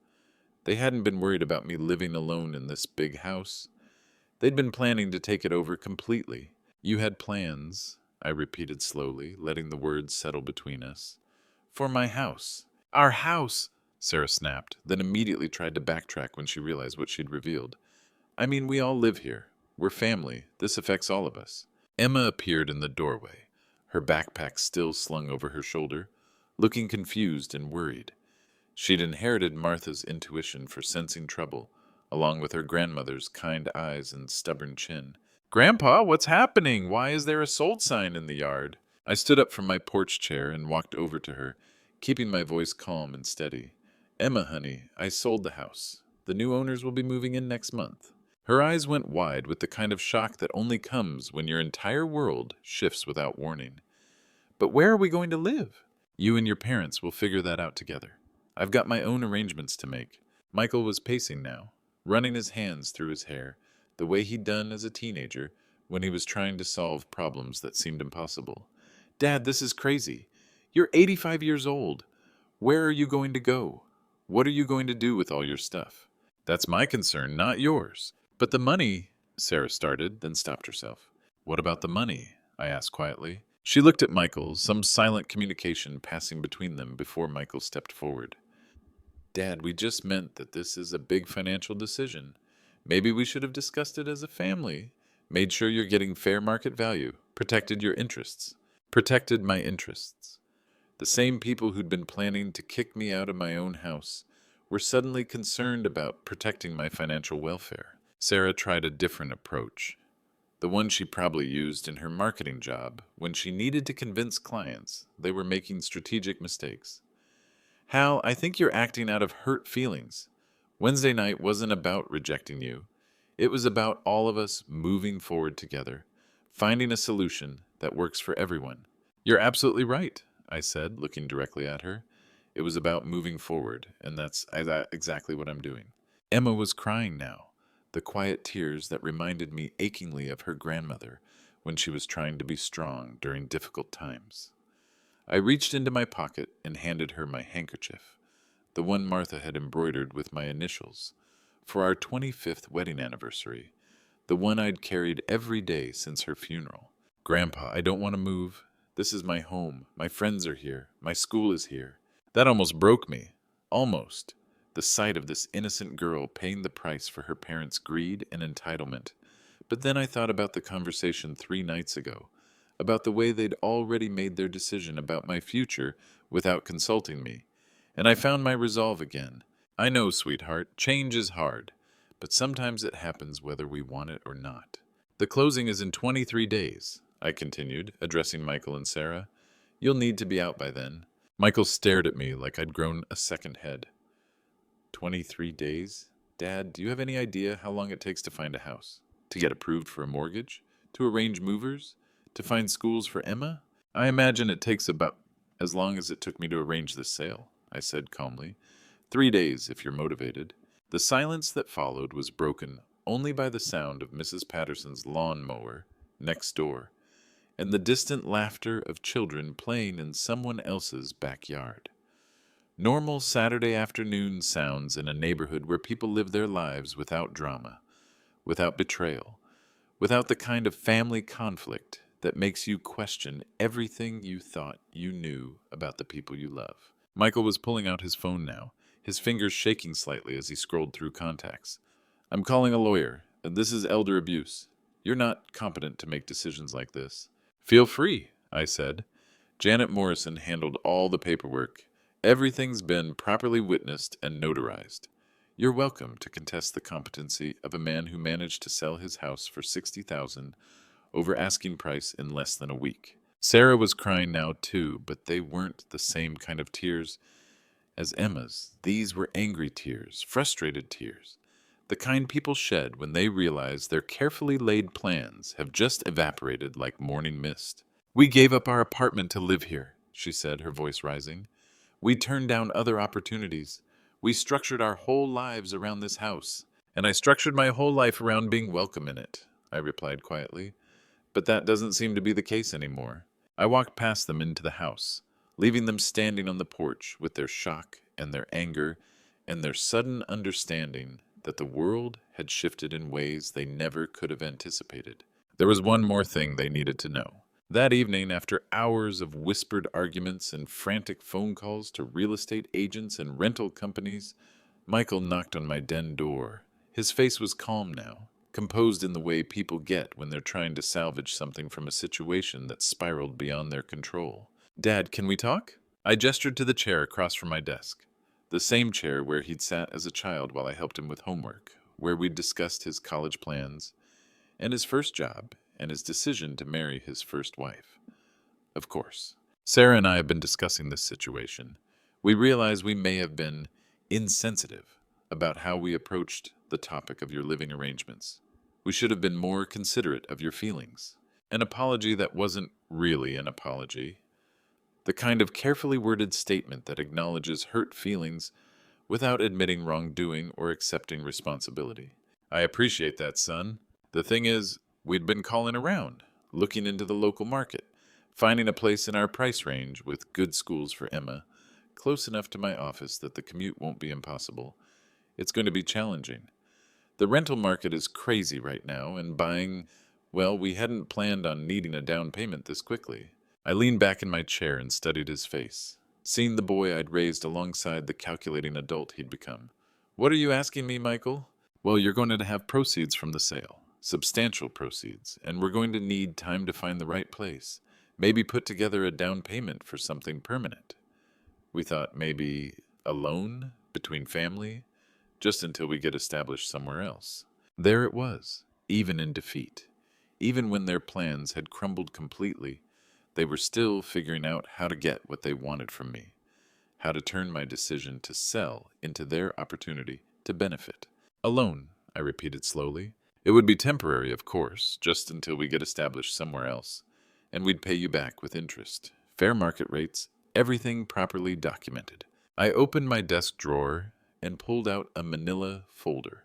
They hadn't been worried about me living alone in this big house. They'd been planning to take it over completely. "You had plans," I repeated slowly, letting the words settle between us. "For my house." "Our house!" Sarah snapped, then immediately tried to backtrack when she realized what she'd revealed. "I mean, we all live here. We're family. This affects all of us." Emma appeared in the doorway, her backpack still slung over her shoulder, looking confused and worried. She'd inherited Martha's intuition for sensing trouble, along with her grandmother's kind eyes and stubborn chin. "Grandpa, what's happening? Why is there a sold sign in the yard?" I stood up from my porch chair and walked over to her, keeping my voice calm and steady. "Emma, honey, I sold the house. The new owners will be moving in next month." Her eyes went wide with the kind of shock that only comes when your entire world shifts without warning. "But where are we going to live?" "You and your parents will figure that out together. I've got my own arrangements to make." Michael was pacing now, running his hands through his hair, the way he'd done as a teenager when he was trying to solve problems that seemed impossible. "Dad, this is crazy. You're 85 years old. Where are you going to go? What are you going to do with all your stuff?" "That's my concern, not yours." "But the money," Sarah started, then stopped herself. "What about the money?" I asked quietly. She looked at Michael, some silent communication passing between them before Michael stepped forward. "Dad, we just meant that this is a big financial decision. Maybe we should have discussed it as a family. Made sure you're getting fair market value. Protected your interests." "Protected my interests." The same people who'd been planning to kick me out of my own house were suddenly concerned about protecting my financial welfare. Sarah tried a different approach, the one she probably used in her marketing job when she needed to convince clients they were making strategic mistakes. "Hal, I think you're acting out of hurt feelings. Wednesday night wasn't about rejecting you. It was about all of us moving forward together, finding a solution that works for everyone." "You're absolutely right," I said, looking directly at her. "It was about moving forward, and that's exactly what I'm doing." Emma was crying now, the quiet tears that reminded me achingly of her grandmother when she was trying to be strong during difficult times. I reached into my pocket and handed her my handkerchief, the one Martha had embroidered with my initials, for our 25th wedding anniversary, the one I'd carried every day since her funeral. Grandpa, I don't want to move. This is my home. My friends are here. My school is here. That almost broke me. Almost. The sight of this innocent girl paying the price for her parents' greed and entitlement. But then I thought about the conversation 3 nights ago, about the way they'd already made their decision about my future without consulting me, and I found my resolve again. I know, sweetheart, change is hard, but sometimes it happens whether we want it or not. The closing is in 23 days, I continued, addressing Michael and Sarah. You'll need to be out by then. Michael stared at me like I'd grown a second head. 23 days? Dad, do you have any idea how long it takes to find a house? To get approved for a mortgage? To arrange movers? To find schools for Emma? I imagine it takes about as long as it took me to arrange this sale, I said calmly. 3 days, if you're motivated. The silence that followed was broken only by the sound of Mrs. Patterson's lawn mower next door, and the distant laughter of children playing in someone else's backyard. Normal Saturday afternoon sounds in a neighborhood where people live their lives without drama, without betrayal, without the kind of family conflict that makes you question everything you thought you knew about the people you love. Michael was pulling out his phone now, his fingers shaking slightly as he scrolled through contacts. I'm calling a lawyer. This is elder abuse. You're not competent to make decisions like this. Feel free, I said. Janet Morrison handled all the paperwork. Everything's been properly witnessed and notarized. You're welcome to contest the competency of a man who managed to sell his house for $60,000 over asking price in less than a week. Sarah was crying now too, but they weren't the same kind of tears as Emma's. These were angry tears, frustrated tears, the kind people shed when they realize their carefully laid plans have just evaporated like morning mist. We gave up our apartment to live here, she said, her voice rising. We turned down other opportunities. We structured our whole lives around this house. And I structured my whole life around being welcome in it, I replied quietly. But that doesn't seem to be the case anymore. I walked past them into the house, leaving them standing on the porch with their shock and their anger and their sudden understanding that the world had shifted in ways they never could have anticipated. There was one more thing they needed to know. That evening, after hours of whispered arguments and frantic phone calls to real estate agents and rental companies, Michael knocked on my den door. His face was calm now, composed in the way people get when they're trying to salvage something from a situation that spiraled beyond their control. Dad, can we talk? I gestured to the chair across from my desk, the same chair where he'd sat as a child while I helped him with homework, where we'd discussed his college plans and his first job and his decision to marry his first wife. Of course. Sarah and I have been discussing this situation. We realize we may have been insensitive about how we approached the topic of your living arrangements. We should have been more considerate of your feelings. An apology that wasn't really an apology. The kind of carefully worded statement that acknowledges hurt feelings without admitting wrongdoing or accepting responsibility. I appreciate that, son. The thing is, we'd been calling around, looking into the local market, finding a place in our price range with good schools for Emma, close enough to my office that the commute won't be impossible. It's going to be challenging. The rental market is crazy right now, and buying, well, we hadn't planned on needing a down payment this quickly. I leaned back in my chair and studied his face, seeing the boy I'd raised alongside the calculating adult he'd become. What are you asking me, Michael? Well, you're going to have proceeds from the sale, substantial proceeds, and we're going to need time to find the right place. Maybe put together a down payment for something permanent. We thought maybe a loan between family, just until we get established somewhere else. There it was, even in defeat. Even when their plans had crumbled completely, they were still figuring out how to get what they wanted from me, how to turn my decision to sell into their opportunity to benefit. A loan, I repeated slowly. It would be temporary, of course, just until we get established somewhere else, and we'd pay you back with interest. Fair market rates, everything properly documented. I opened my desk drawer and pulled out a manila folder,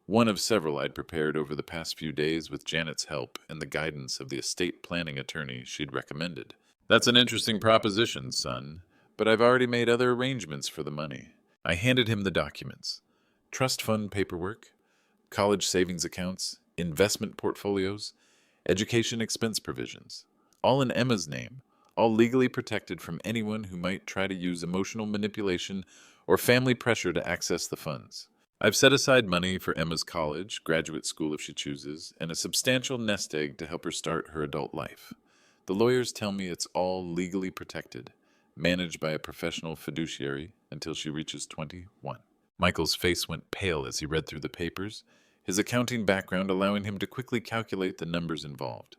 one of several I'd prepared over the past few days with Janet's help and the guidance of the estate planning attorney she'd recommended. That's an interesting proposition, son, but I've already made other arrangements for the money. I handed him the documents. trust fund paperwork, college savings accounts, investment portfolios, education expense provisions, all in Emma's name, all legally protected from anyone who might try to use emotional manipulation or family pressure to access the funds. I've set aside money for Emma's college, graduate school if she chooses, and a substantial nest egg to help her start her adult life. The lawyers tell me it's all legally protected, managed by a professional fiduciary until she reaches 21. Michael's face went pale as he read through the papers, his accounting background allowing him to quickly calculate the numbers involved.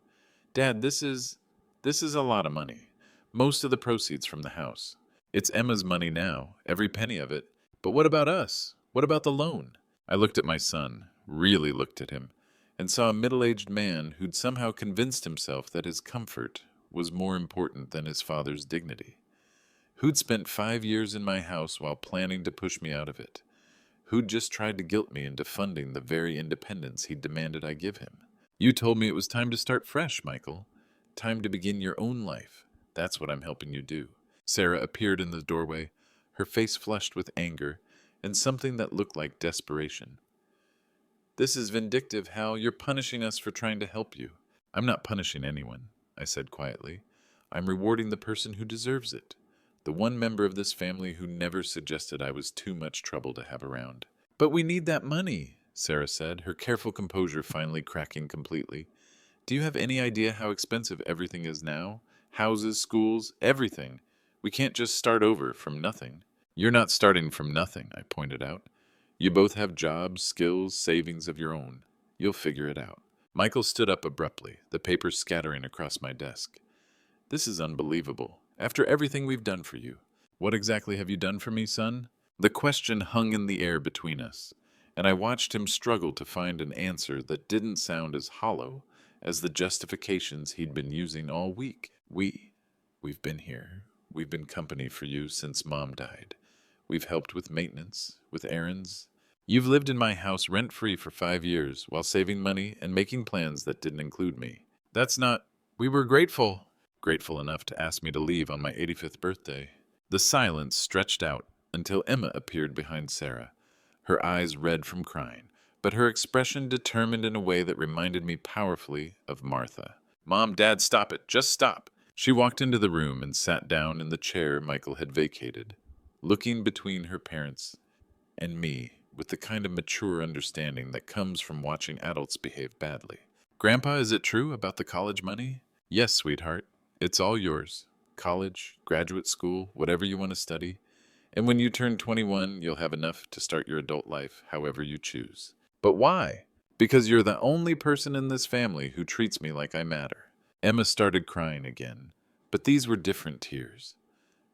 Dad, this is a lot of money. Most of the proceeds from the house. It's Emma's money now, every penny of it. But what about us? What about the loan? I looked at my son, really looked at him, and saw a middle-aged man who'd somehow convinced himself that his comfort was more important than his father's dignity. Who'd spent 5 years in my house while planning to push me out of it? Who'd just tried to guilt me into funding the very independence he demanded I give him? You told me it was time to start fresh, Michael. Time to begin your own life. That's what I'm helping you do. Sarah appeared in the doorway, her face flushed with anger and something that looked like desperation. This is vindictive, Hal. You're punishing us for trying to help you. I'm not punishing anyone, I said quietly. I'm rewarding the person who deserves it. The one member of this family who never suggested I was too much trouble to have around. But we need that money, Sarah said, her careful composure finally cracking completely. Do you have any idea how expensive everything is now? Houses, schools, everything. We can't just start over from nothing. You're not starting from nothing, I pointed out. You both have jobs, skills, savings of your own. You'll figure it out. Michael stood up abruptly, the papers scattering across my desk. This is unbelievable. After everything we've done for you. What exactly have you done for me, son? The question hung in the air between us, and I watched him struggle to find an answer that didn't sound as hollow as the justifications he'd been using all week. We've been here. We've been company for you since Mom died. We've helped with maintenance, with errands. You've lived in my house rent-free for 5 years while saving money and making plans that didn't include me. That's not... We were grateful. Grateful enough to ask me to leave on my 85th birthday. The silence stretched out until Emma appeared behind Sarah, her eyes red from crying, but her expression determined in a way that reminded me powerfully of Martha. Mom, Dad, stop it. Just stop. She walked into the room and sat down in the chair Michael had vacated, looking between her parents and me with the kind of mature understanding that comes from watching adults behave badly. Grandpa, is it true about the college money? Yes, sweetheart. It's all yours. College, graduate school, whatever you want to study. And when you turn 21, you'll have enough to start your adult life however you choose. But why? Because you're the only person in this family who treats me like I matter. Emma started crying again, but these were different tears.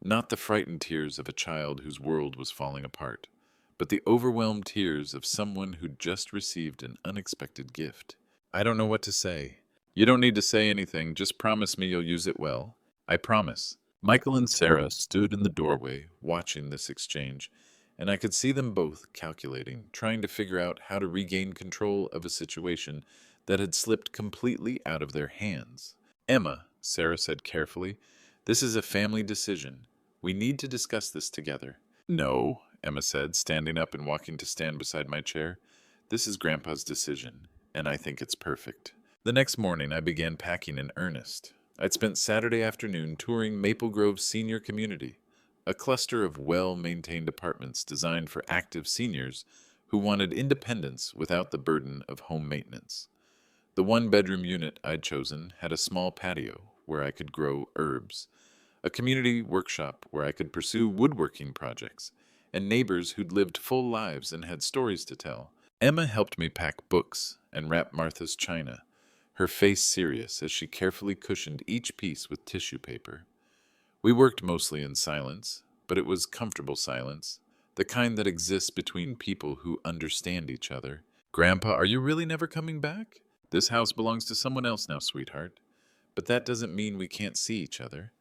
Not the frightened tears of a child whose world was falling apart, but the overwhelmed tears of someone who'd just received an unexpected gift. I don't know what to say. You don't need to say anything, just promise me you'll use it well. I promise. Michael and Sarah stood in the doorway, watching this exchange, and I could see them both calculating, trying to figure out how to regain control of a situation that had slipped completely out of their hands. Emma, Sarah said carefully, this is a family decision. We need to discuss this together. No, Emma said, standing up and walking to stand beside my chair. This is Grandpa's decision, and I think it's perfect. The next morning, I began packing in earnest. I'd spent Saturday afternoon touring Maple Grove's senior community, a cluster of well-maintained apartments designed for active seniors who wanted independence without the burden of home maintenance. The one-bedroom unit I'd chosen had a small patio where I could grow herbs, a community workshop where I could pursue woodworking projects, and neighbors who'd lived full lives and had stories to tell. Emma helped me pack books and wrap Martha's china, her face serious as she carefully cushioned each piece with tissue paper. We worked mostly in silence, but it was comfortable silence, the kind that exists between people who understand each other. Grandpa, are you really never coming back? This house belongs to someone else now, sweetheart. But that doesn't mean we can't see each other.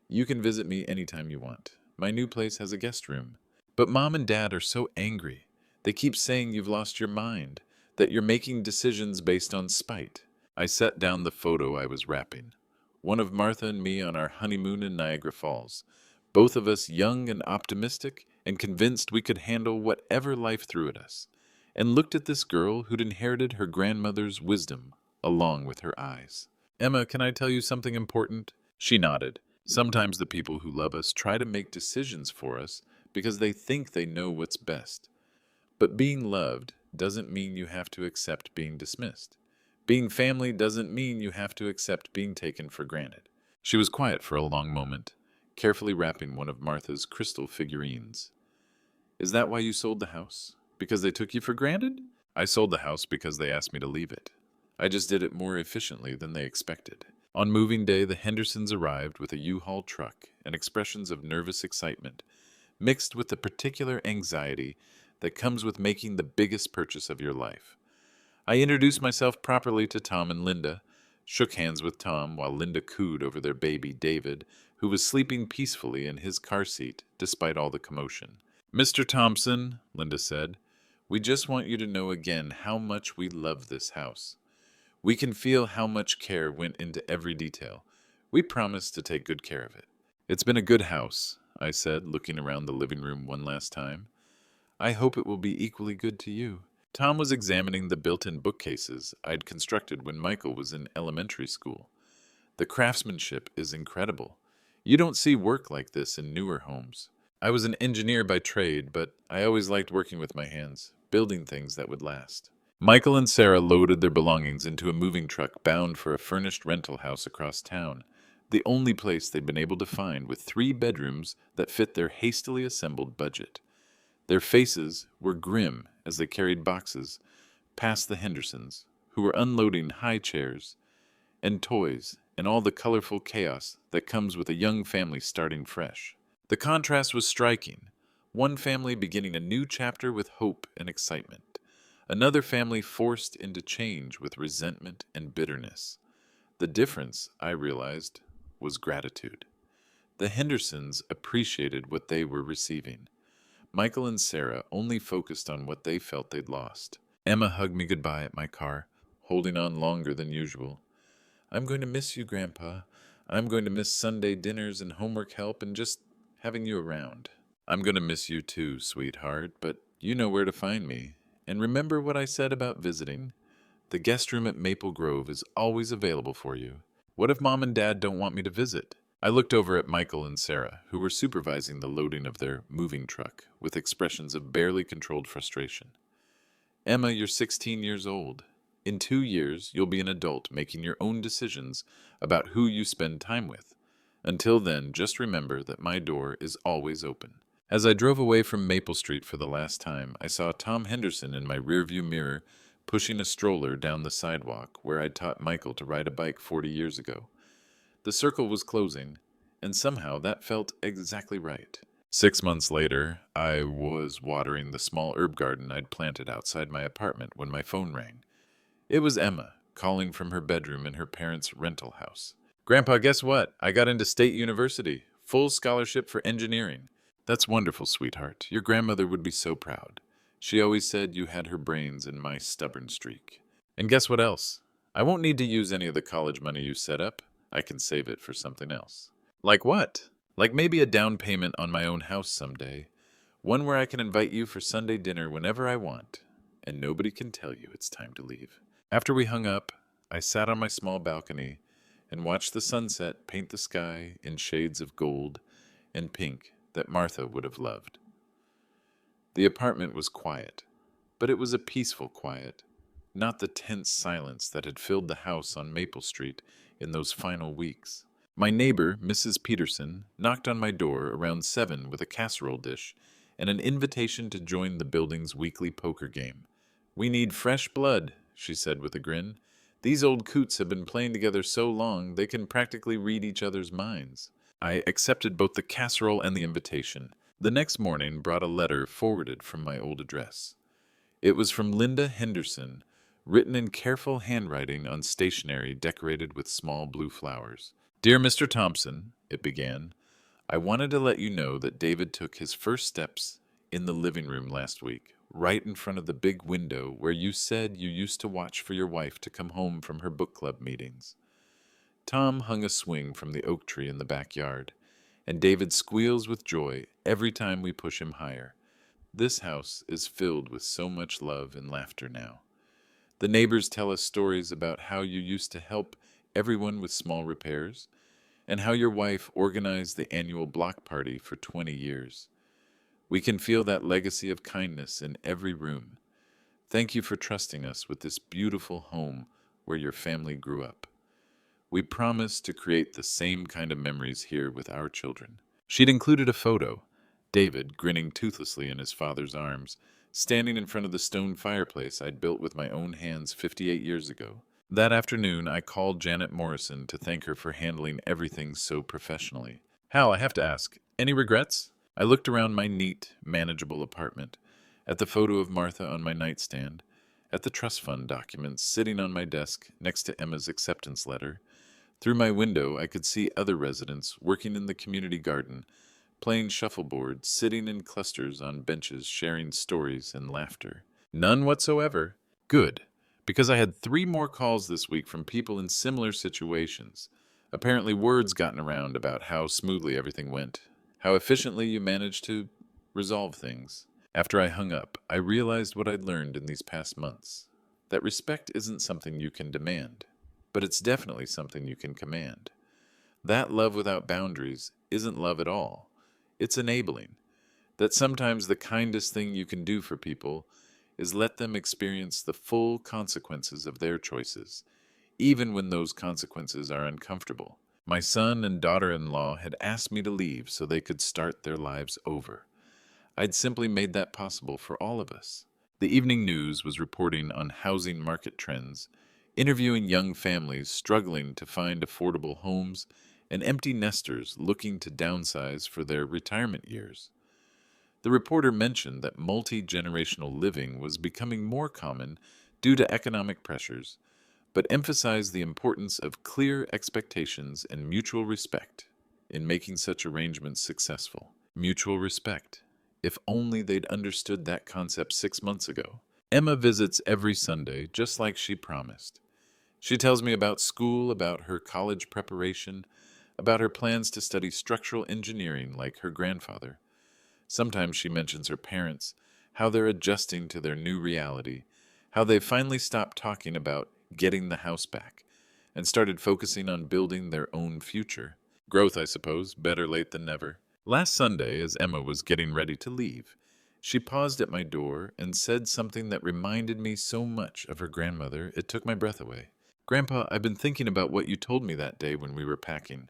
You can visit me anytime you want. My new place has a guest room. But Mom and Dad are so angry. They keep saying you've lost your mind, that you're making decisions based on spite. I set down the photo I was wrapping. One of Martha and me on our honeymoon in Niagara Falls. Both of us young and optimistic, and convinced we could handle whatever life threw at us, and looked at this girl who'd inherited her grandmother's wisdom along with her eyes. Emma, can I tell you something important? She nodded. Sometimes the people who love us try to make decisions for us because they think they know what's best. But being loved doesn't mean you have to accept being dismissed. Being family doesn't mean you have to accept being taken for granted. She was quiet for a long moment, carefully wrapping one of Martha's crystal figurines. Is that why you sold the house? Because they took you for granted? I sold the house because they asked me to leave it. I just did it more efficiently than they expected. On moving day, the Hendersons arrived with a U-Haul truck and expressions of nervous excitement, mixed with the particular anxiety that comes with making the biggest purchase of your life. I introduced myself properly to Tom and Linda, shook hands with Tom while Linda cooed over their baby David, who was sleeping peacefully in his car seat despite all the commotion. Mr. Thompson, Linda said, we just want you to know again how much we love this house. We can feel how much care went into every detail. We promise to take good care of it. It's been a good house, I said, looking around the living room one last time. I hope it will be equally good to you. Tom was examining the built-in bookcases I'd constructed when Michael was in elementary school. The craftsmanship is incredible. You don't see work like this in newer homes. I was an engineer by trade, but I always liked working with my hands, building things that would last. Michael and Sarah loaded their belongings into a moving truck bound for a furnished rental house across town, the only place they'd been able to find with 3 bedrooms that fit their hastily assembled budget. Their faces were grim as they carried boxes past the Hendersons, who were unloading high chairs and toys and all the colorful chaos that comes with a young family starting fresh. The contrast was striking. One family beginning a new chapter with hope and excitement. Another family forced into change with resentment and bitterness. The difference, I realized, was gratitude. The Hendersons appreciated what they were receiving. Michael and Sarah only focused on what they felt they'd lost. Emma hugged me goodbye at my car, holding on longer than usual. I'm going to miss you, Grandpa. I'm going to miss Sunday dinners and homework help and just having you around. I'm going to miss you too, sweetheart, but you know where to find me. And remember what I said about visiting? The guest room at Maple Grove is always available for you. What if Mom and Dad don't want me to visit? I looked over at Michael and Sarah, who were supervising the loading of their moving truck, with expressions of barely controlled frustration. Emma, you're 16 years old. In 2 years, you'll be an adult making your own decisions about who you spend time with. Until then, just remember that my door is always open. As I drove away from Maple Street for the last time, I saw Tom Henderson in my rearview mirror pushing a stroller down the sidewalk where I'd taught Michael to ride a bike 40 years ago. The circle was closing, and somehow that felt exactly right. 6 months later, I was watering the small herb garden I'd planted outside my apartment when my phone rang. It was Emma, calling from her bedroom in her parents' rental house. Grandpa, guess what? I got into State University. Full scholarship for engineering. That's wonderful, sweetheart. Your grandmother would be so proud. She always said you had her brains in my stubborn streak. And guess what else? I won't need to use any of the college money you set up. I can save it for something else. Like what? Like maybe a down payment on my own house someday. One where I can invite you for Sunday dinner whenever I want, and nobody can tell you it's time to leave. After we hung up, I sat on my small balcony and watched the sunset paint the sky in shades of gold and pink that Martha would have loved. The apartment was quiet, but it was a peaceful quiet, not the tense silence that had filled the house on Maple Street in those final weeks. My neighbor, Mrs. Peterson, knocked on my door around 7 with a casserole dish and an invitation to join the building's weekly poker game. We need fresh blood, she said with a grin. These old coots have been playing together so long they can practically read each other's minds. I accepted both the casserole and the invitation. The next morning brought a letter forwarded from my old address. It was from Linda Henderson, written in careful handwriting on stationery decorated with small blue flowers. Dear Mr. Thompson, it began, I wanted to let you know that David took his first steps in the living room last week, right in front of the big window where you said you used to watch for your wife to come home from her book club meetings. Tom hung a swing from the oak tree in the backyard, and David squeals with joy every time we push him higher. This house is filled with so much love and laughter now. The neighbors tell us stories about how you used to help everyone with small repairs, and how your wife organized the annual block party for 20 years. We can feel that legacy of kindness in every room. Thank you for trusting us with this beautiful home where your family grew up. We promise to create the same kind of memories here with our children. She'd included a photo, David grinning toothlessly in his father's arms, standing in front of the stone fireplace I'd built with my own hands 58 years ago. That afternoon, I called Janet Morrison to thank her for handling everything so professionally. Hal, I have to ask, any regrets? I looked around my neat, manageable apartment, at the photo of Martha on my nightstand, at the trust fund documents sitting on my desk next to Emma's acceptance letter. Through my window, I could see other residents working in the community garden, playing shuffleboard, sitting in clusters on benches, sharing stories and laughter. None whatsoever. Good, because I had 3 more calls this week from people in similar situations. Apparently word's gotten around about how smoothly everything went, how efficiently you managed to resolve things. After I hung up, I realized what I'd learned in these past months, that respect isn't something you can demand, but it's definitely something you can command. That love without boundaries isn't love at all. It's enabling. That sometimes the kindest thing you can do for people is let them experience the full consequences of their choices, even when those consequences are uncomfortable. My son and daughter-in-law had asked me to leave so they could start their lives over. I'd simply made that possible for all of us. The evening news was reporting on housing market trends, interviewing young families struggling to find affordable homes and empty nesters looking to downsize for their retirement years. The reporter mentioned that multi-generational living was becoming more common due to economic pressures, but emphasized the importance of clear expectations and mutual respect in making such arrangements successful. Mutual respect. If only they'd understood that concept 6 months ago. Emma visits every Sunday, just like she promised. She tells me about school, about her college preparation, about her plans to study structural engineering like her grandfather. Sometimes she mentions her parents, how they're adjusting to their new reality, how they've finally stopped talking about getting the house back and started focusing on building their own future. Growth, I suppose, better late than never. Last Sunday, as Emma was getting ready to leave, she paused at my door and said something that reminded me so much of her grandmother it took my breath away. Grandpa, I've been thinking about what you told me that day when we were packing,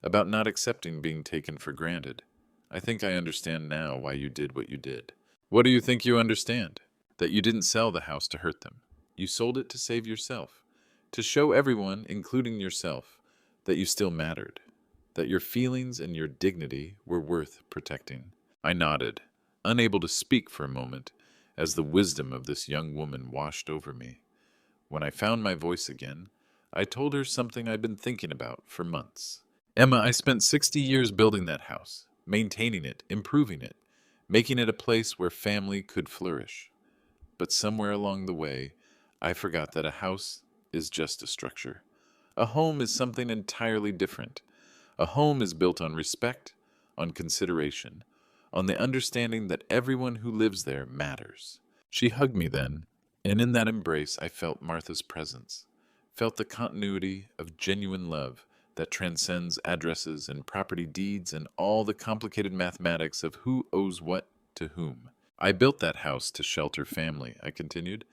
about not accepting being taken for granted. I think I understand now why you did what you did. What do you think you understand? That you didn't sell the house to hurt them. You sold it to save yourself, to show everyone, including yourself, that you still mattered, that your feelings and your dignity were worth protecting. I nodded, unable to speak for a moment, as the wisdom of this young woman washed over me. When I found my voice again, I told her something I'd been thinking about for months. Emma, I spent 60 years building that house, maintaining it, improving it, making it a place where family could flourish. But somewhere along the way, I forgot that a house is just a structure. A home is something entirely different. A home is built on respect, on consideration, on the understanding that everyone who lives there matters. She hugged me then, and in that embrace I felt Martha's presence, felt the continuity of genuine love that transcends addresses and property deeds and all the complicated mathematics of who owes what to whom. I built that house to shelter family, I continued,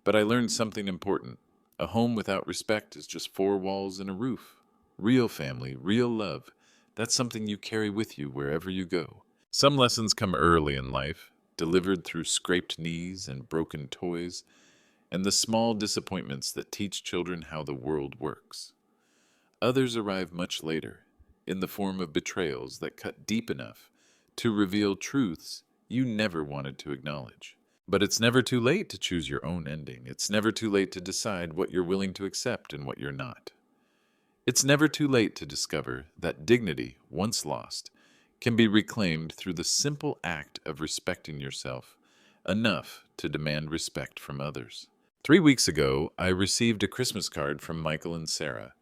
but I learned something important. A home without respect is just 4 walls and a roof. Real family, real love, that's something you carry with you wherever you go. Some lessons come early in life, delivered through scraped knees and broken toys, and the small disappointments that teach children how the world works. Others arrive much later, in the form of betrayals that cut deep enough to reveal truths you never wanted to acknowledge. But it's never too late to choose your own ending. It's never too late to decide what you're willing to accept and what you're not. It's never too late to discover that dignity, once lost, can be reclaimed through the simple act of respecting yourself enough to demand respect from others. 3 weeks ago, I received a Christmas card from Michael and Sarah,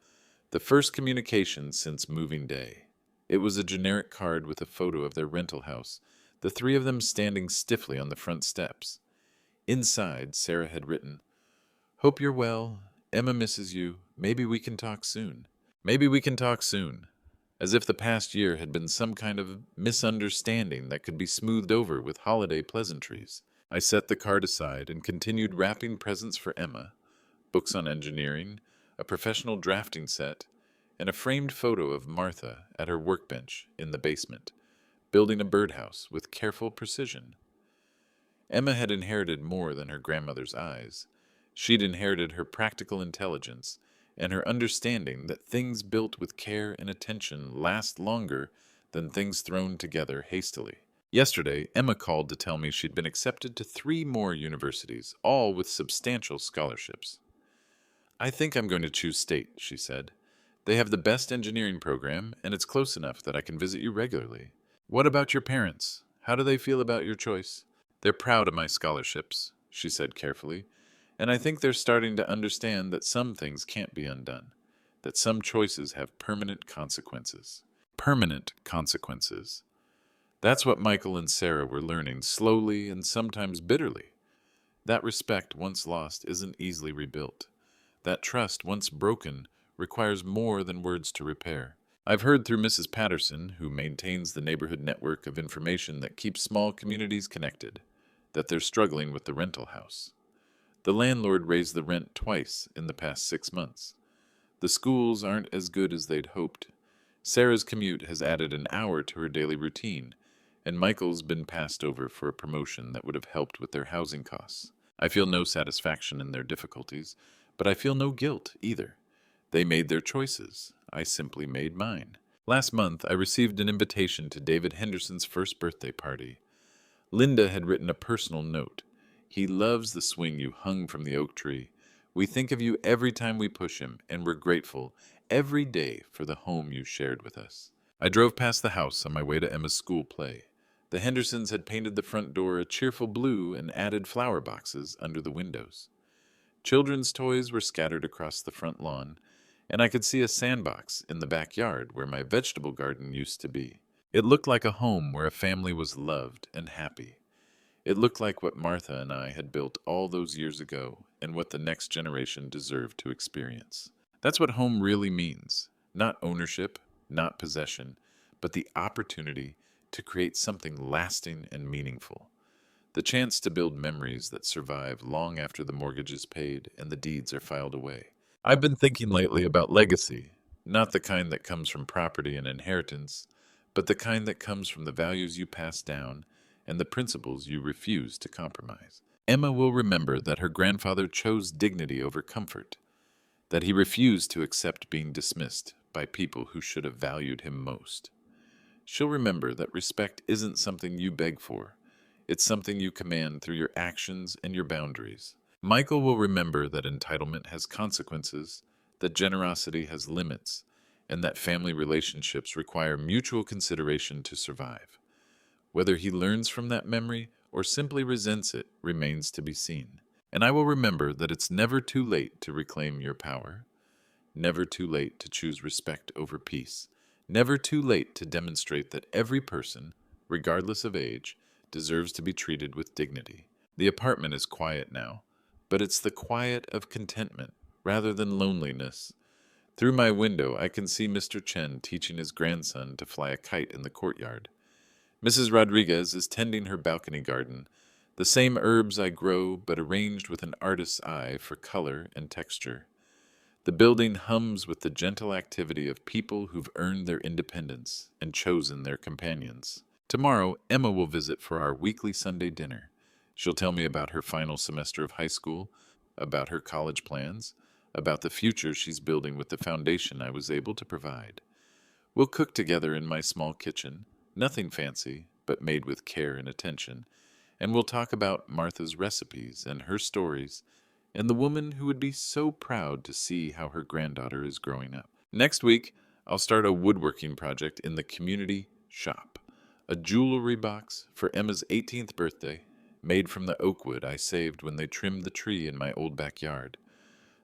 the first communication since moving day. It was a generic card with a photo of their rental house, the three of them standing stiffly on the front steps. Inside, Sarah had written, "Hope you're well. Emma misses you. Maybe we can talk soon." Maybe we can talk soon. As if the past year had been some kind of misunderstanding that could be smoothed over with holiday pleasantries. I set the card aside and continued wrapping presents for Emma: books on engineering, a professional drafting set, and a framed photo of Martha at her workbench in the basement, building a birdhouse with careful precision. Emma had inherited more than her grandmother's eyes. She'd inherited her practical intelligence and her understanding that things built with care and attention last longer than things thrown together hastily. Yesterday, Emma called to tell me she'd been accepted to 3 more universities, all with substantial scholarships. "I think I'm going to choose state," she said. "They have the best engineering program, and it's close enough that I can visit you regularly." "What about your parents? How do they feel about your choice?" "They're proud of my scholarships," she said carefully, "and I think they're starting to understand that some things can't be undone, that some choices have permanent consequences." Permanent consequences. That's what Michael and Sarah were learning, slowly and sometimes bitterly. That respect, once lost, isn't easily rebuilt. That trust, once broken, requires more than words to repair. I've heard through Mrs. Patterson, who maintains the neighborhood network of information that keeps small communities connected, that they're struggling with the rental house. The landlord raised the rent twice in the past 6 months. The schools aren't as good as they'd hoped. Sarah's commute has added an hour to her daily routine, and Michael's been passed over for a promotion that would have helped with their housing costs. I feel no satisfaction in their difficulties, but I feel no guilt either. They made their choices. I simply made mine. Last month, I received an invitation to David Henderson's first birthday party. Linda had written a personal note. "He loves the swing you hung from the oak tree. We think of you every time we push him, and we're grateful every day for the home you shared with us." I drove past the house on my way to Emma's school play. The Hendersons had painted the front door a cheerful blue and added flower boxes under the windows. Children's toys were scattered across the front lawn, and I could see a sandbox in the backyard where my vegetable garden used to be. It looked like a home where a family was loved and happy. It looked like what Martha and I had built all those years ago and what the next generation deserved to experience. That's what home really means. Not ownership, not possession, but the opportunity to create something lasting and meaningful. The chance to build memories that survive long after the mortgage is paid and the deeds are filed away. I've been thinking lately about legacy, not the kind that comes from property and inheritance, but the kind that comes from the values you pass down and the principles you refuse to compromise. Emma will remember that her grandfather chose dignity over comfort, that he refused to accept being dismissed by people who should have valued him most. She'll remember that respect isn't something you beg for. It's something you command through your actions and your boundaries. Michael will remember that entitlement has consequences, that generosity has limits, and that family relationships require mutual consideration to survive. Whether he learns from that memory or simply resents it remains to be seen. And I will remember that it's never too late to reclaim your power, never too late to choose respect over peace, never too late to demonstrate that every person, regardless of age, deserves to be treated with dignity. The apartment is quiet now, but it's the quiet of contentment rather than loneliness. Through my window, I can see Mr. Chen teaching his grandson to fly a kite in the courtyard. Mrs. Rodriguez is tending her balcony garden, the same herbs I grow, but arranged with an artist's eye for color and texture. The building hums with the gentle activity of people who've earned their independence and chosen their companions. Tomorrow, Emma will visit for our weekly Sunday dinner. She'll tell me about her final semester of high school, about her college plans, about the future she's building with the foundation I was able to provide. We'll cook together in my small kitchen, nothing fancy, but made with care and attention, and we'll talk about Martha's recipes and her stories, and the woman who would be so proud to see how her granddaughter is growing up. Next week, I'll start a woodworking project in the community shop. A jewelry box for Emma's 18th birthday, made from the oak wood I saved when they trimmed the tree in my old backyard.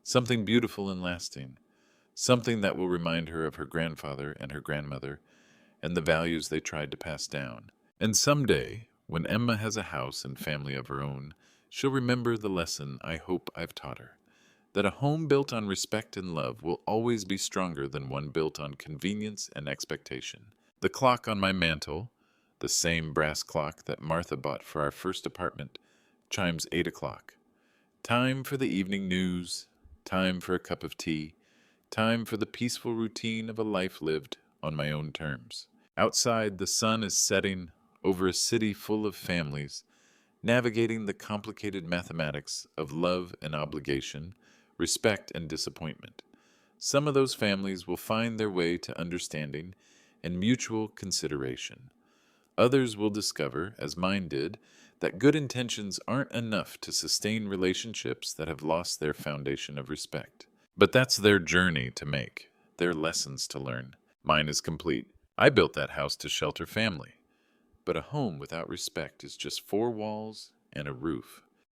Something beautiful and lasting. Something that will remind her of her grandfather and her grandmother, and the values they tried to pass down. And someday, when Emma has a house and family of her own, she'll remember the lesson I hope I've taught her, that a home built on respect and love will always be stronger than one built on convenience and expectation. The clock on my mantel, the same brass clock that Martha bought for our first apartment, chimes 8 o'clock. Time for the evening news, time for a cup of tea, time for the peaceful routine of a life lived on my own terms. Outside, the sun is setting over a city full of families, navigating the complicated mathematics of love and obligation, respect and disappointment. Some of those families will find their way to understanding and mutual consideration. Others will discover, as mine did, that good intentions aren't enough to sustain relationships that have lost their foundation of respect. But that's their journey to make, their lessons to learn. Mine is complete. I built that house to shelter family. But a home without respect is just four walls and a roof.